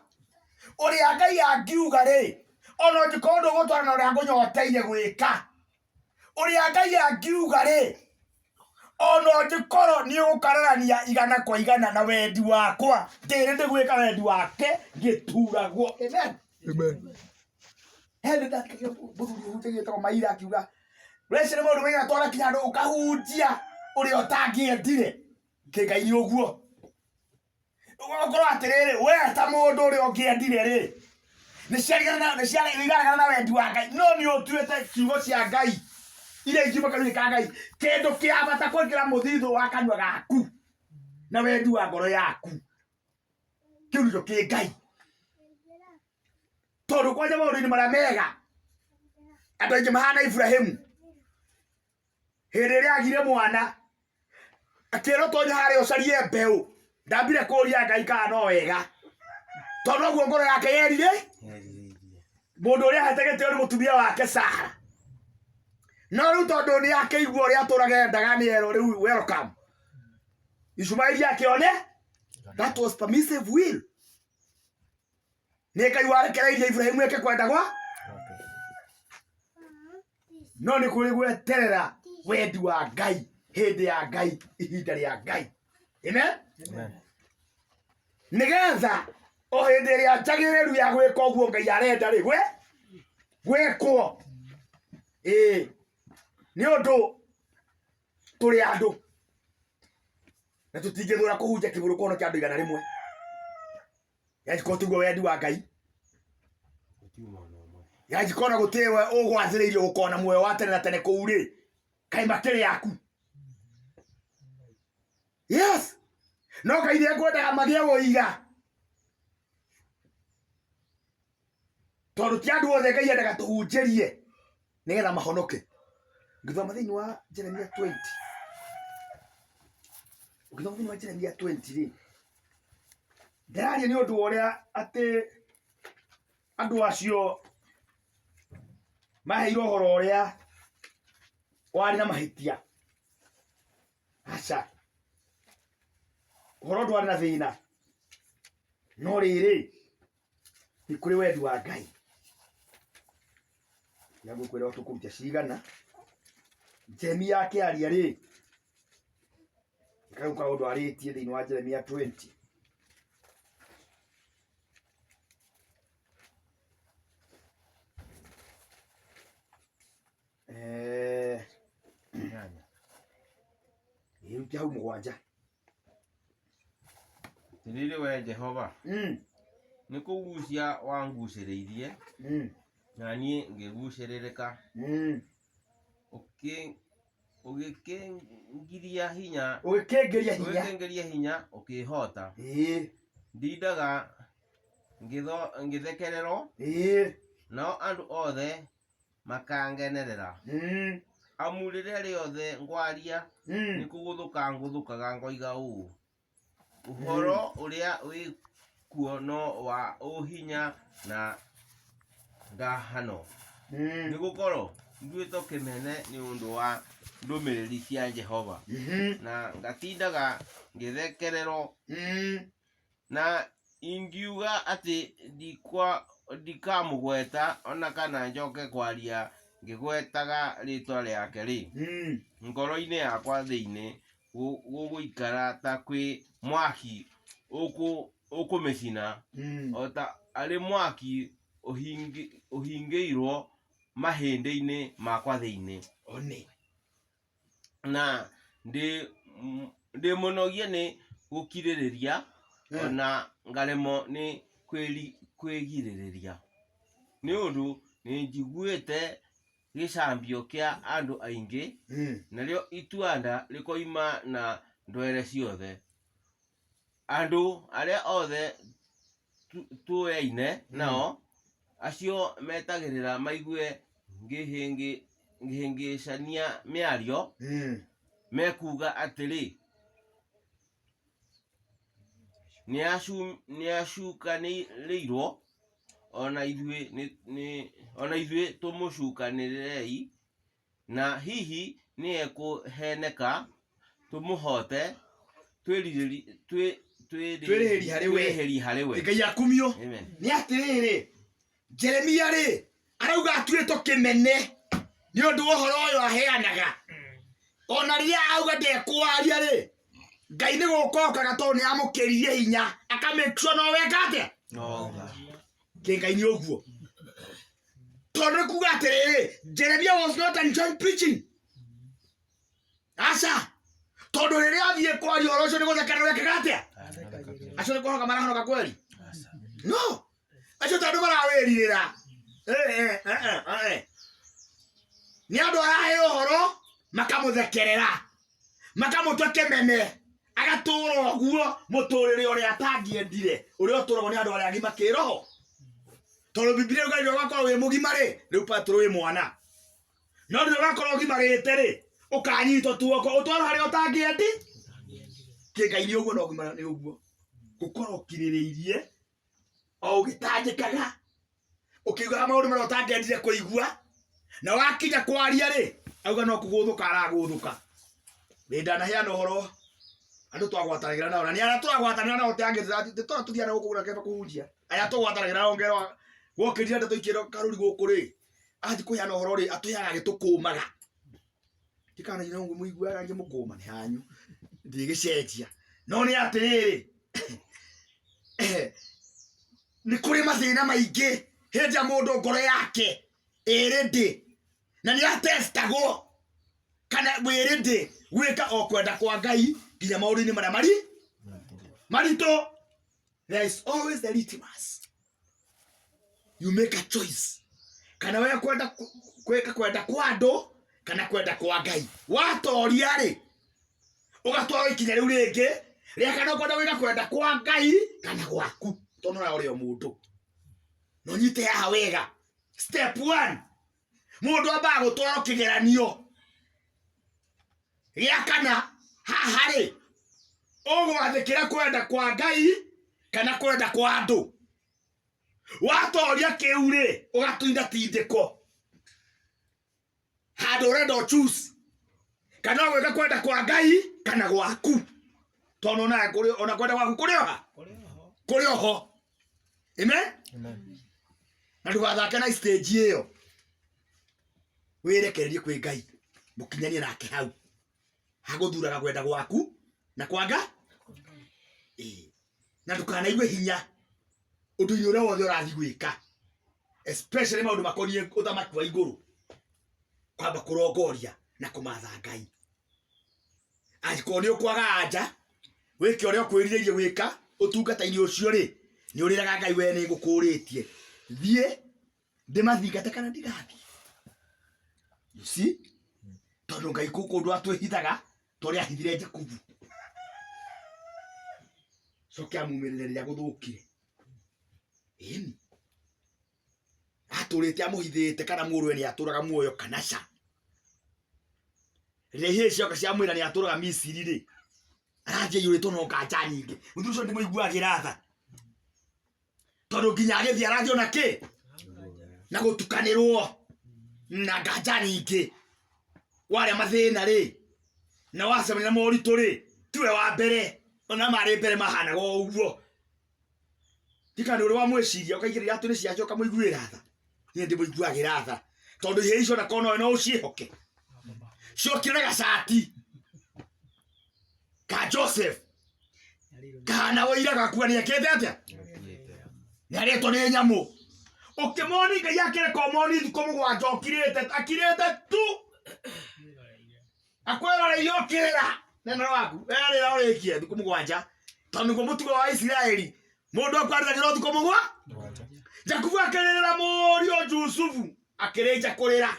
uria Ngai angiuga ri ona ngikorwo ndugutwara na uria ngunyoteire gwika uria Ngai angiuga ri ono ngikorwo ni ugukararania igana kwa igana na wendi wakwa ndiri ndigwika wendi wake ngituragwo amen amen hele dakika buthuri hutegete kwa maira akiuga recere mundu menya twara kinyando ukahunjia uri otangiendire kingai uguo ugakorwo atiriri we ta mundu uri ongiendire ri ni ciarigana na wendi wa Ngai no ni utuite ciugo cia Ngai ile ingiuma kanua ka Ngai kindu kia bata kwingira muthithu wa kanua gaku na wendi wa ngoro yaku kiu ndio ki Ngai tondu kwanja maundu-ini maria mega andu aingi mahana Ibrahimu hindi iria agire mwana akirwo tonya haria ucarie mbeu ndambire kuria Ngai kana no wega tondu oguo ngoro yake yerire mundu uria ahetegetio ni mutumia wake Sara no riu tondu ni akeigua uria aturage ndaga ni ero riu welcome Ishumaeli akione that was permissive will ni Ngai warekereirie Ibrahimu eke kwenda gwa no ni kuri gweterera wendi wa Ngai hindi ya Ngai ihinda ria Ngai amen nigetha o hindi ria njagiriru ya gwika uguo Ngai arenda ri gwikwo ni undu turi andu na tutingithura kuhunjia kiburu kono kia andu igana rimwe yani ko tiguo wendi wa Ngai Yajikona gutewe ugwathiriirio gukona muoyo wa tene na tene kuuri kai makiri yaku. Yes, no kaithie ngwendaga magie woiga tondu ti andu othe Ngai endaga tuhunjirie nigetha mahonoke. Ngithoma thiini wa Jeremia 20, ngithoma thiini wa Jeremia 20 ri ndiraria ni undu uria ati andu acio maheirwo horo uria wari na mahitia. Aca horo ndwari na thina, no riri ni kuri wendi wa Ngai. Yangu kwira tukurutia cigana Jeremia akiaria ri kau ka undu aritie thiini wa Jeremia 20. Kia hau mugwanja. Tiriri we Jehova. Ni kugucia wanguciriirie. Na nie ngiguciririka. Ugikengiria hinya. Ugikengeria hinya ukihota. Ndindaga ngithekerero. No andu othe makangenerera. Amu riria riothe ngwaria ni kuguthuka nguthukaga ngoiga uu uhoro uria wi kuo no wa uhinya na ngahano. Ni gukorwo nduito kimene ni undu wa ndumiriri cia Jehova. Na ngatindaga ngithekerero. Na ingiuga ati ndikamugweta ona kana njoke kwaria ngigwetaga ritwa riake ri ngoro-ini yakwa thiini guguikara ta kwi mwaki ukumicina ota ari mwaki uhingiirwo mahindi-ini makwa thiini. Na ndi munogie ni gukiririria ona ngaremo ni kwigiririria ni undu ni njiguite gicambio kia andu aingi nario ituanda rikoima na ndwere ciothe. Andu aria othe tueine nao acio metagirira maigue ngihingicania miario mekuga atiri niacukanĩrĩirwo ona ithuĩ tũmũcukanĩrĩrei na hihi niekuheneka tumuhote twĩrĩhĩri harĩ we. Ngai akumio ni atiriri Jeremia ri arauga atuĩtwo kimene ni undu wa uhoro uyu aheanaga. Ona riria auga ndekwaria ri Ngai ni gukokaga tondu ni amukiririe hinya aka make sure no wekate Ngai ni uguo tondu kuga atiriri Jeremia was not enjoying preaching. Asa tondu riria athie kwaria uhoro ucio ni guthekera wekaga atia acio ni kuhonoka marahonoka kweli? No, acio tondu marawiririra ni andu arahe uhoro makamuthekerera makamutua kimene agatura guo muturire uria atangiendire uria uturagwo ni andu aria agima kiroho. Tondu Biblia yuga ugakorwo wi mugima ri riu Petro wi mwana no ndio ugakorwo ugimarite ri ukanyitwo tuoko utwaro haria utangiendi Ngai ni uguo no ugima ni uguo gukorwo ukiririirie o ugitanjikaga ukiuga maundu maria utangiendire kuigua na wakinya kwaria ri auga no kuguthuka araguthuka. Ndanaheana uhoro andu twagwatanagira nao na ni ara twagwatanira nao tiangirira tora tuthiana guku na keba kuhunjia aya twagwatanagira nao ngero gokirira ndeto ikiro karuri guku ri athi kuheana uhoro ri atuyaga gitukumaga tikana nyina ngo muigua ange mukuma ni hanyu ndigicenjia no ni atiriri ni kuri mathina maingi hinja mundu ngoro yake irindi na ni atestagwo kana wirindi gwika o kwenda kwa Ngai nginya maundu-ini maria marito. There is always the litmus. You make a choice. Kana wewe kwenda kwa andũ kana kwenda kwa Ngai. Watoria ri ugatwara ikinya riu ringi ria kana kwenda kwa Ngai kana gwaku. Tondu na uri o mundu. No nyite haha wega. Step 1. Mundu amba gutwara kigeranio. Ria kana haha ri ugwathikira kwenda kwa Ngai kana kwenda kwa andu. Watoria kiu ri ugatuinda tindiko. Handu urenda choose. Kana gwika kwenda kwa Ngai kana gwaku. Tondu na ona kwenda gwaku kuri oho. Amen. Amen. Na ndugathake na stage iyo. Wirekererie kwi Ngai. Mukinyanie nake hau. Haguthuraga kwenda gwaku na kwanga. Na ndukanaigwe hinya. Undu-ini uria wothe urathi gwika. Especially maundu makonie uthamaki wa iguru. Kwamba kurongoria na kumatha Ngai. Angĩkorwo nĩ ũkwaga anja wĩke ũrĩa ũkwĩrirĩirie gwĩka ũtungata-inĩ ũcio rĩ nĩ ũrĩraga Ngai we nĩ ngũkũrĩtie thiĩ ndĩmathingate kana ndigathiĩ. You see? Tondũ Ngai kũndũ atwĩhithaga tũrĩa ahithire Jakubu. Coke amumĩrĩre rĩrĩa gũthũkire. Ĩni atũrĩte amũhithĩte kana mũrũwe nĩ atũraga muoyo kana ca. Rĩrĩa cioka ciamwĩra nĩ atũraga Misiri rĩ aranjia yũrĩtwo no nganja nyingĩ. Mũndũ ũcio ndĩmũiguagĩra tha. Tondũ nginya agĩthiĩ aranjia ona kĩ na gũtukanĩrwo na nganja nyingĩ. Warĩa mathĩna rĩ na wacemania na moritũ rĩ tiwe wa mbere. Ona marĩ mbere mahanaga ũguo. Tika nĩ ũrĩ wa mwĩciria ũkaigĩrĩra atũ nĩ ciacoka mũiguĩra tha. Niĩ ndĩmũiguagĩra tha. Tondũ ihĩ icio na kono no ũciĩhoke. Ciokire gacati ka Joseph kana wĩira gakua nĩ ekĩte atĩa nĩ arĩtwo nĩ nyamũ. Ũkĩmoni Ngai akĩre komoni thikũ mũgwanja akirĩte tu akwĩroreire ũkĩrĩra neno waku erĩra ũrĩkie thikũ mũgwanja. Tondũ nĩguo mũtugo wa Isiraeli mũndũ akwarĩragĩrwo thikũ mũgwanja. Jakubu akĩrĩrĩra mũriũ Jusufu akĩrĩnja kũrĩra.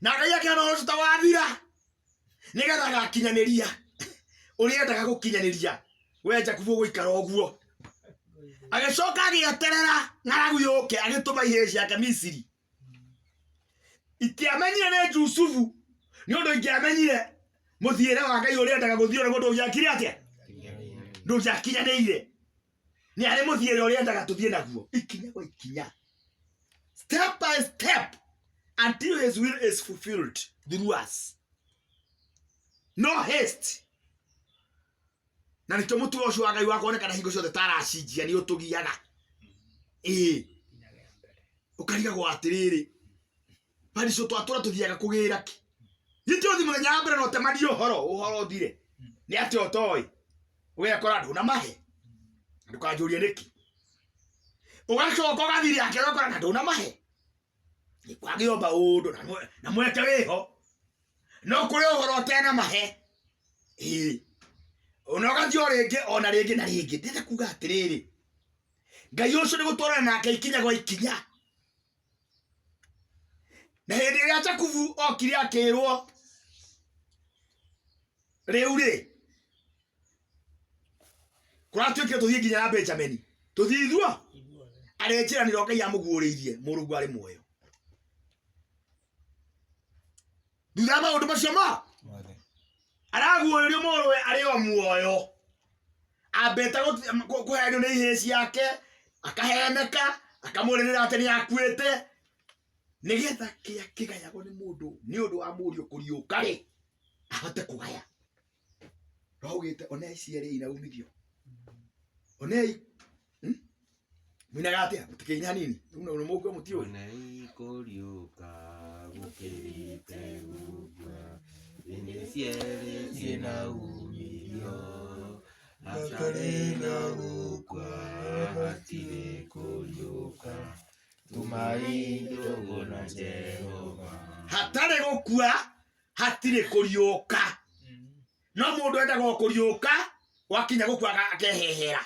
Na Ngai akĩona ũndũ ta wathira nĩgetha agakinyanĩria ũrĩa endaga gũkinyanĩria. We Jakubu gũikara ũguo agĩcoka agĩeterera ng'aragu yũke agĩtũma ihĩĩ ciake Misiri. Itiamenyire nĩ Jusufu nĩ ũndũ ingĩamenyire mũthiĩre wa Ngai ũrĩa endaga gũthiĩ nĩguo ndũngĩakire atĩa ndũngĩakinyanĩire. Nĩ arĩ mũthiĩre ũrĩa endaga tũthiĩ naguo ikinya gwa ikinya, step by step, until his will is fulfilled through us. No haste. Na nĩkĩo mũtugo ũcio wa Ngai wakonekana hingo ciothe taracinjia nĩ ũtũgiaga. Ũkarigagwo atĩrĩrĩ parico twatũra tũthiaga kũgĩra ki. Githĩ ũthi mũthenya wa mbere no ũtemanie ũhoro ũthire. Nĩ atĩ ũtoĩ ũgekora ndũna mahe ndũkanjũrie nĩkĩ. Ũgacoka ũgathire akĩrokora na ndũna mahe. Nĩ kwagĩomba ũndũ na mweke wĩho. No kũrĩ ũhoro ũtena mahe. Ona ũgathiĩ rĩngĩ ona rĩngĩ na rĩngĩ. Ndĩrenda kuga atĩrĩrĩ Ngai ũcio nĩ gũtwarana nake ikinya gwa ikinya. Na hĩndĩ ĩrĩa Jakubu okire akĩrwo rĩu rĩ kũratuĩkire tũthiĩ nginya na Benjamini. Tũthiĩ ithuo arĩnjĩranĩra Ngai amũguũrĩirie mũrũgu arĩ muoyo. Thutha wa maũndũ macio mothe araguũrĩrio mũrũwe arĩ o muoyo. Ambĩte kũhenio nĩ ihĩĩ ciake akaheneka akamũrĩrĩra atĩ nĩ akuĩte nĩgetha kĩrĩa kĩgayagwo nĩ mũndũ nĩ ũndũ wa mũriũ kũriũka rĩ ahote kũgaya. Raugĩte onei cierĩ ina umithio onei mwĩnaga atĩa mũtikĩina hanini nĩ mũgua mũtiũĩ onei kũriũka gũkĩrĩte gũkua ĩnĩ cierĩ ciĩna umithio hatarĩ na gũkua hatirĩ kũriũka tumaini tũgũna Jehova. Hatarĩ gũkua hatirĩ kũriũka. No mũndũ endaga kũriũka wakinya gũkua akehehera.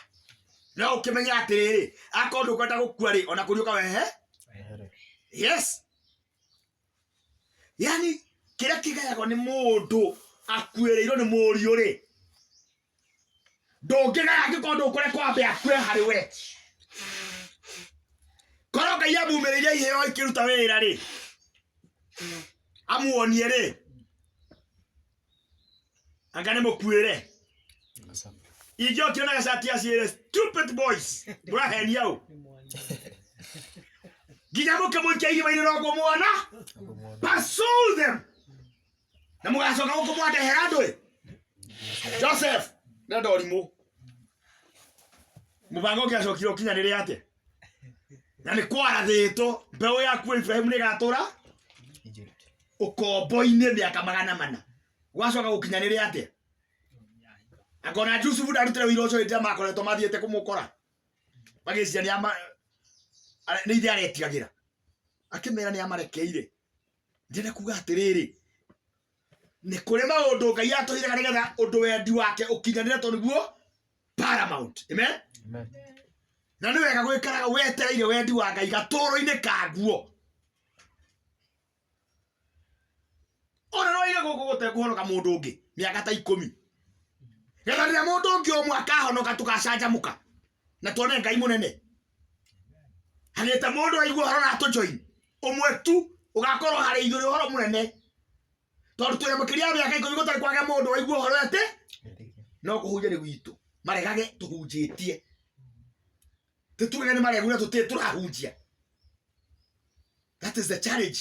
no ukimenya atiriri akondu kwenda gukua ri ona kuriuka wehe yes yani kira kigayago ni mundu akuireiro ni muriu ri ndungigaya gikondu ukore kwambe akue hari we koroga ya mumereire iheo ikiruta wira ri amuonie ri angane mukuire ijo kiona gacati aciire stupid boys buraheni yao ginya muke muke iri baire rogo mwana pursue them na mugacoka guku mwande herandwe Joseph na ndorimu mubango kiacokire kinyanire ate na ni kwarathito mbeu yaku Ibrahim ni gatura ukombo-ini miaka 400 gwacoka gukinyanire ate akona Yusufu ndarutire wira ucio hindira makoretwo mathiete kumukora magiciania ni ithe aretigagira akimera ni amarekeire ndire kuga atiriri ni kuri maundu Ngai atuhiraga nigetha undu wendi wake ukinyanire to niguo paramount amen na ni wega gwikaraga wetereire wendi wa Ngai gaturo-ini kaguo ona no iga guku gute kuhonoka mundu ungi miaka ta 10 getha ria mundu ungi omwe akahonoka tugacanjamuka na tuone Ngai munene haneta mundu aigua horo na tujoin umwe tu ugakorwo hari iguru horo munene tondu twire mukiria miaka 10 gutari kwage mundu aigua horo ate no kuhunja ni gwitu maregage tuhunjitie tutugane maregura turahunjia that is the challenge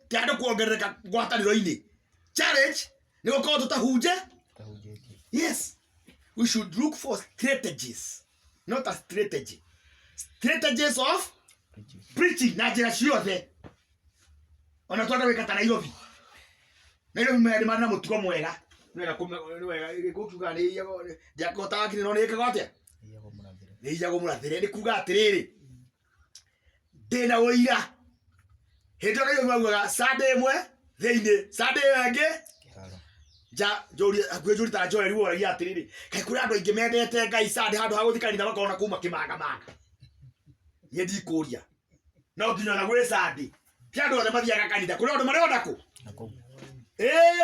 ti ando kuongereka ngwataniro-ini challenge ni gukorwo tutahunje yes we should look for strategies not a strategy strategies of preaching na njira ciothe ona twenda wika ta Nairobi meri marina mutugo mwega wega gukiuga ni jakota wakini no ni kagote ni ijago murathire ni kuga atiriri ndina uira hindo kayo mwaguaga Sunday imwe thiini Sunday wengi jori ta Joel wori atiriri kai kuri andu ingi mendete Ngai Sunday handu ha guthikanitha bakona kuma kimanga manga ye ndikuria no nginya na gwe Sunday ti andu othe mathiaga kanitha kuri andu marionda ku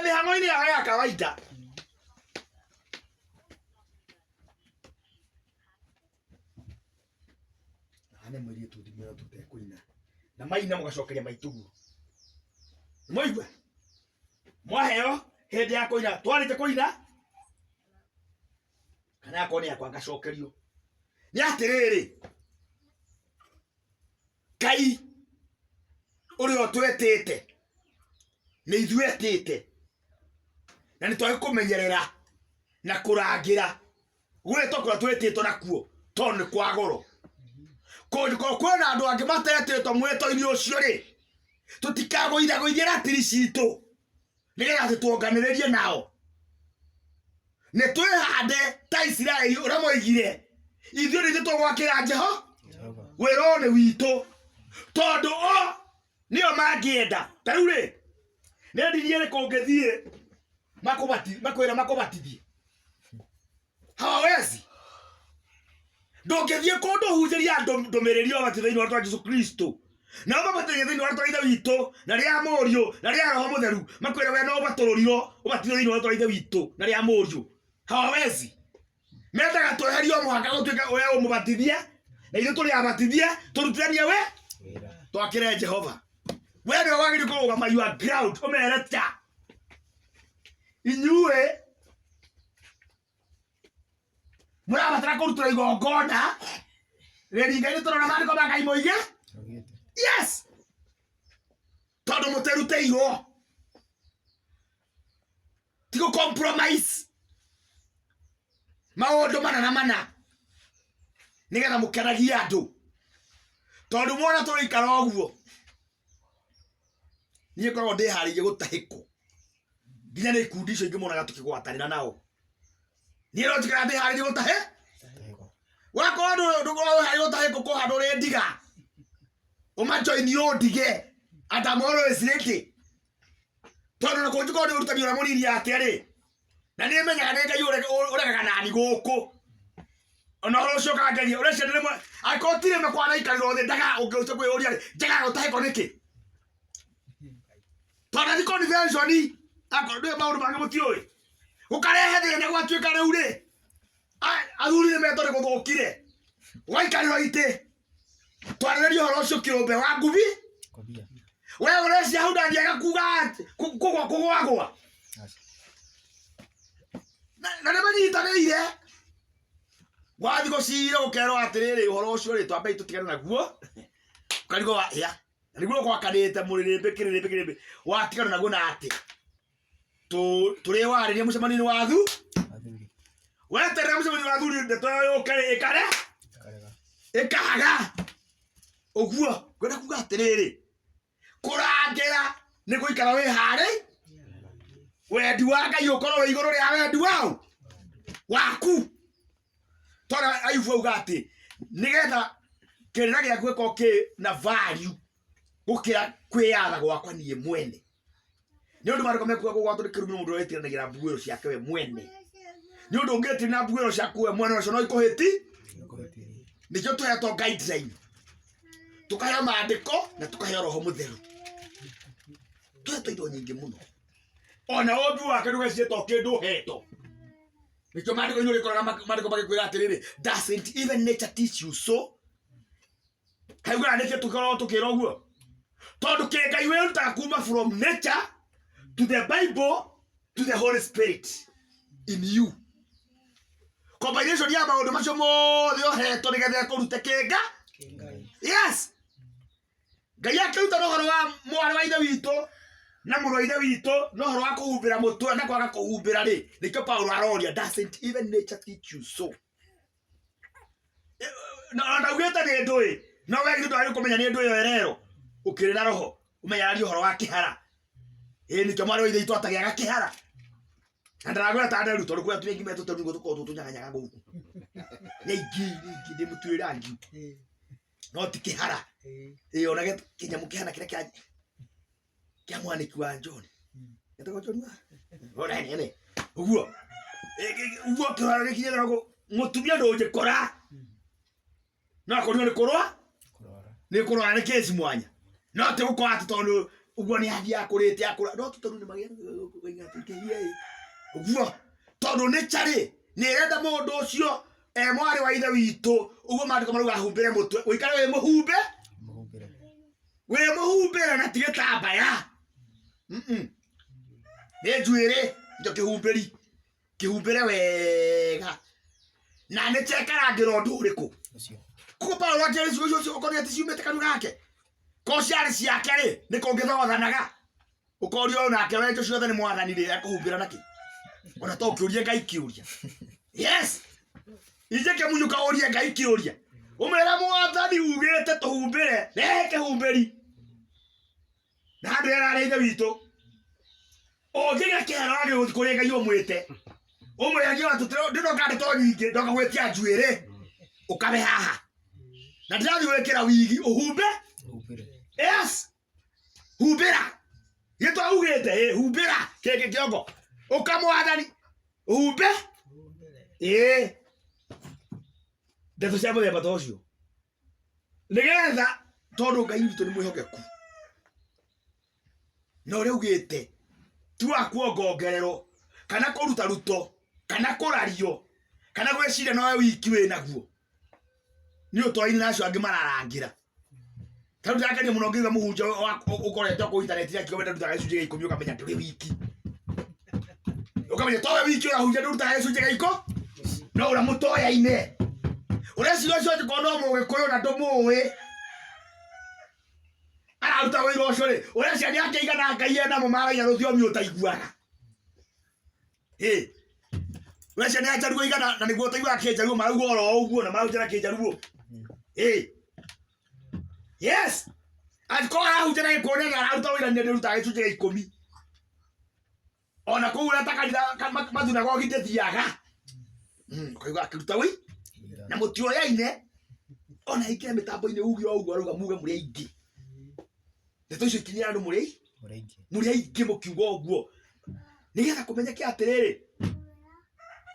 mihango-ini ya kawaida ane mwiri tuthimira tutekuina na maina mugacokeria maitugu moigwa mwaheo hindi ya kuina twarite kuina kana akoni yakwa ngacokerio ni atiriri Ngai urio twetete ni ithuetete na ni twage kumenyerera na kurangira gwito kwa twetete nakuo to ni kwa goro ko kwena andu angi matetetwo mwito-ini ucio ri tutikagoitha goithira tiri citu nigetha tuonganirerie nao ni twihande ta Israeli uria moigire ithuĩ nĩ tũgwakĩra Jehova wĩra nĩ witũ tondu o nĩo mangĩenda ta rĩu rĩ nĩ ndini ĩrĩkũ ũngĩthiĩ makwĩra makũbatithie hawawezi ndũngĩthiĩ kũndũ ũhunjĩria ndũmĩrĩri o batithio-inĩ wa Mwathani Yesu Kristo na mabatithio thĩinĩ wa Ithe witũ na rĩa Mũriũ na rĩa Roho Mũtheru makwĩra we no ũbatũrũrirwo ũbatithio thĩinĩ wa Ithe witũ na rĩa Mũriũ hawawezi mendaga tweherio mũhaka gũtuĩka we ũmũbatithie na ithuĩ tũrĩ abatithie tũrutithanie we twakĩre Jehova we nĩwe wagĩrĩirwo kũrũgama your ground ũmere ta inyuĩ mũrabatara kũrutĩra igongona rĩringa-inĩ tũrona maandĩko ma Ngai moige yes tondũ mũterutĩirwo ti gũ compromise maũndũ mana nigetha mũkenagie andũ tondũ mwona tũrĩikara ũguo niĩ koragwo ndĩharĩirie gũtahĩkwo nginya nĩ ikundi icio ingĩ monaga tũkĩgwatanĩra nao niĩ no njikara ndĩharĩirie wakorwo ndũharĩirie gũtahĩkwo kũ handũ ũrĩ ndiga ũmajoini ũndige and I'm always ready tondũ na kũnjũkorwo nĩ ũrutani ũrĩa mũnini atĩa rĩ na nĩ menyaga nĩ Ngai ũregaga nani gũkũ ona rocio kangeria urecia ndire akotire me kwa naikariro the ndaga ungiuce kwiuria njaga utaheko niki tondu thi convention akorwo maundu mangi mutioi ukarehe thina gwatuika riu ri athuri nimeto ni guthukire waikariro ite twarirerio horo ucio kiumbe wa nguvi we urecia hau ndangiaga kuga kugwagwa na nimanyitanĩire wathi gucira ukerwo atiriri uhoro ucio ri twambe tutigane naguo ukarigo ya niguo gwakanite muririmbe kirimbe watigana naguo na ati turi waririe mucemanio wathu weterera mucemanio wathu ni ndeto yukare ikaga uguo ngwenda kuga atiriri kurangira ni guikara wi hari wendi wa Ngai ukorwo wi iguru ria wendi wao waku tora aivu uga ati nigetha kirira giaku ko na value gukira kwiyatha gwakwa nie mwene ni undu mariko mekuga gwathu kirumira mundu wetiranagira mbuiro ciake we mwene ni undu ungetina mbuiro ciaku we mwene ucio no ikuhiti nikio tuheto guideline tukaheo maandiko na tukaheo roho mutheru tuheto indo nyingi muno ona ondu wake ndugecietwo kindu heto nikio maandiko ino rikoraga maandiko magikwira atiriri doesn't even nature teach you so kaigura nike tukoro tukira uguo tondu kingai we rutaga kuma from nature to the Bible to the Holy Spirit in you combination ya maundu macio mothe ohetwo nigetha kurute kinga yes Ngai akiruta roho wa mwana wa ithe witũ na mũrũ wa ithe witũ no horo wa kuhumbira mutwe na kwaga kuhumbira ri nikio Paulo aroria doesn't even nature teach you so na ugeta ni ndui no wegi ndwari kumenya ni ndui erero ukiri na roho umenyari horo wa kihara nikio mwana wa ithe witũ atagiaga kihara na ndaragwira ta nderu tondu kwa twengi meto tondu tuko tunyanganyaga guku ngi ndi mutwira rangi no ti kihara ona kinyamu kihana kira kia mwaniki wa John etako John ora nene uguo kihara gikinya rago mutumia nduje kora no ko ni korwa ni kesi mwanya no te uko ati tondu uguo ni hathi akurite akura no tondu ni magera wengatikerie uguo tondu ni chari ni renda mundu ucio mwari wa ithe witũ uguo maandiko maruga humbire mutwe uikare we muhumbire na tige tambaya ni njuire njo kihumbire wega na ni chekarangĩra ũndũ ũrĩkũ kuko Paulo akĩrĩ ciugo icio ũkorwo ati ciumĩte kanua gake ko ciarĩ ciake rĩ nĩ kũngĩthothanaga ũkorio nake wenjo ciothe nĩ mwathani rĩ akũhumbĩra naki ona to ũkĩũria Ngai kĩũria yes ije kemunyuka uria Ngai kiuria umera mwathani ugete tuhumbire reke humbiri na ndera ari ithe witũ ogiga kero agi uthikuri Ngai umwite umwege watu ndino kande to nyingi ndoka gwetia njuire ukabe haha na ndirathi wekera wigi uhumbe yes humbira yeto ugete humbira keke kiongo ukamwathani uhumbe ndeto cia muthemba ta ucio nigetha tondu Ngai witũ nĩ mwĩhokeku na ũrĩa ugĩte tu akuongongererwo kana kũruta ruto kana kũrario kana gwĩciria nowe wiki wĩ naguo nĩ ũtwaini na acio angĩ mararangira tarĩu ndakenia mũno ngĩiga mũhunjia ũkoretwo kũu intaneti ya kiugo ndutaga gĩcunjĩ gĩa 10 ũkamenya ndũrĩ wiki ukamenya towe wiki ũrahunjia ndutaga gĩcunjĩ gĩa 10 no ũrĩa mũtoya-inĩ ureciria ucio kono mũgĩkũyũ na ndũmũĩ araruta wĩra ũcio rĩ ureciria nĩ akĩigana Ngai ena mo maragia rũthiomi ũtaiguaga ureciria nĩ ajaruo igana na nĩguo ũtaiguaga kĩnjaruo marauga oro ũguo na marahunjia na kĩnjaruo yes angĩkorwo arahunjia na gĩkũyũ na araruta wĩra nĩ ndĩrutaga gĩcunjĩ gĩa 10 ona kũu ũrĩa ta kanitha mathunagogi ndĩthiaga ũkaigua akĩruta wĩ na mutioyaine ona ikire mitambo-inĩ ugi o uguo aruga muge muri aingi ndeto icio ikinyira andu muri aingi mukiuga uguo nigetha kumenyeke atiriri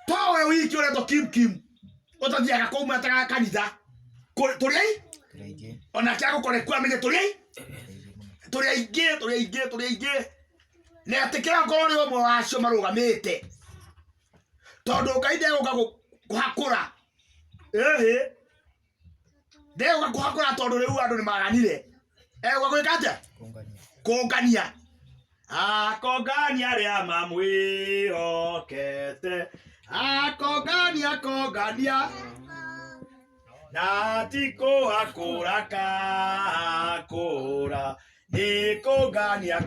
towe wiki uretwo kim Utathiaga kå umwe ataga kanitha tå rä ai ona kä agå korekua menye tå rä ai tå rä aingä nä atä kä rakorwo nä ũmwe wacio marå gamä te tondå Ngai ndegå ka kå hakå ra ndegå ka kå hakå ra tondå rä u andå nä maganire egå ka gwä ka atä kå ngania akongania rä a mamwä hokete akongania na ti kå hakå ra kahakå ra nä kå ngania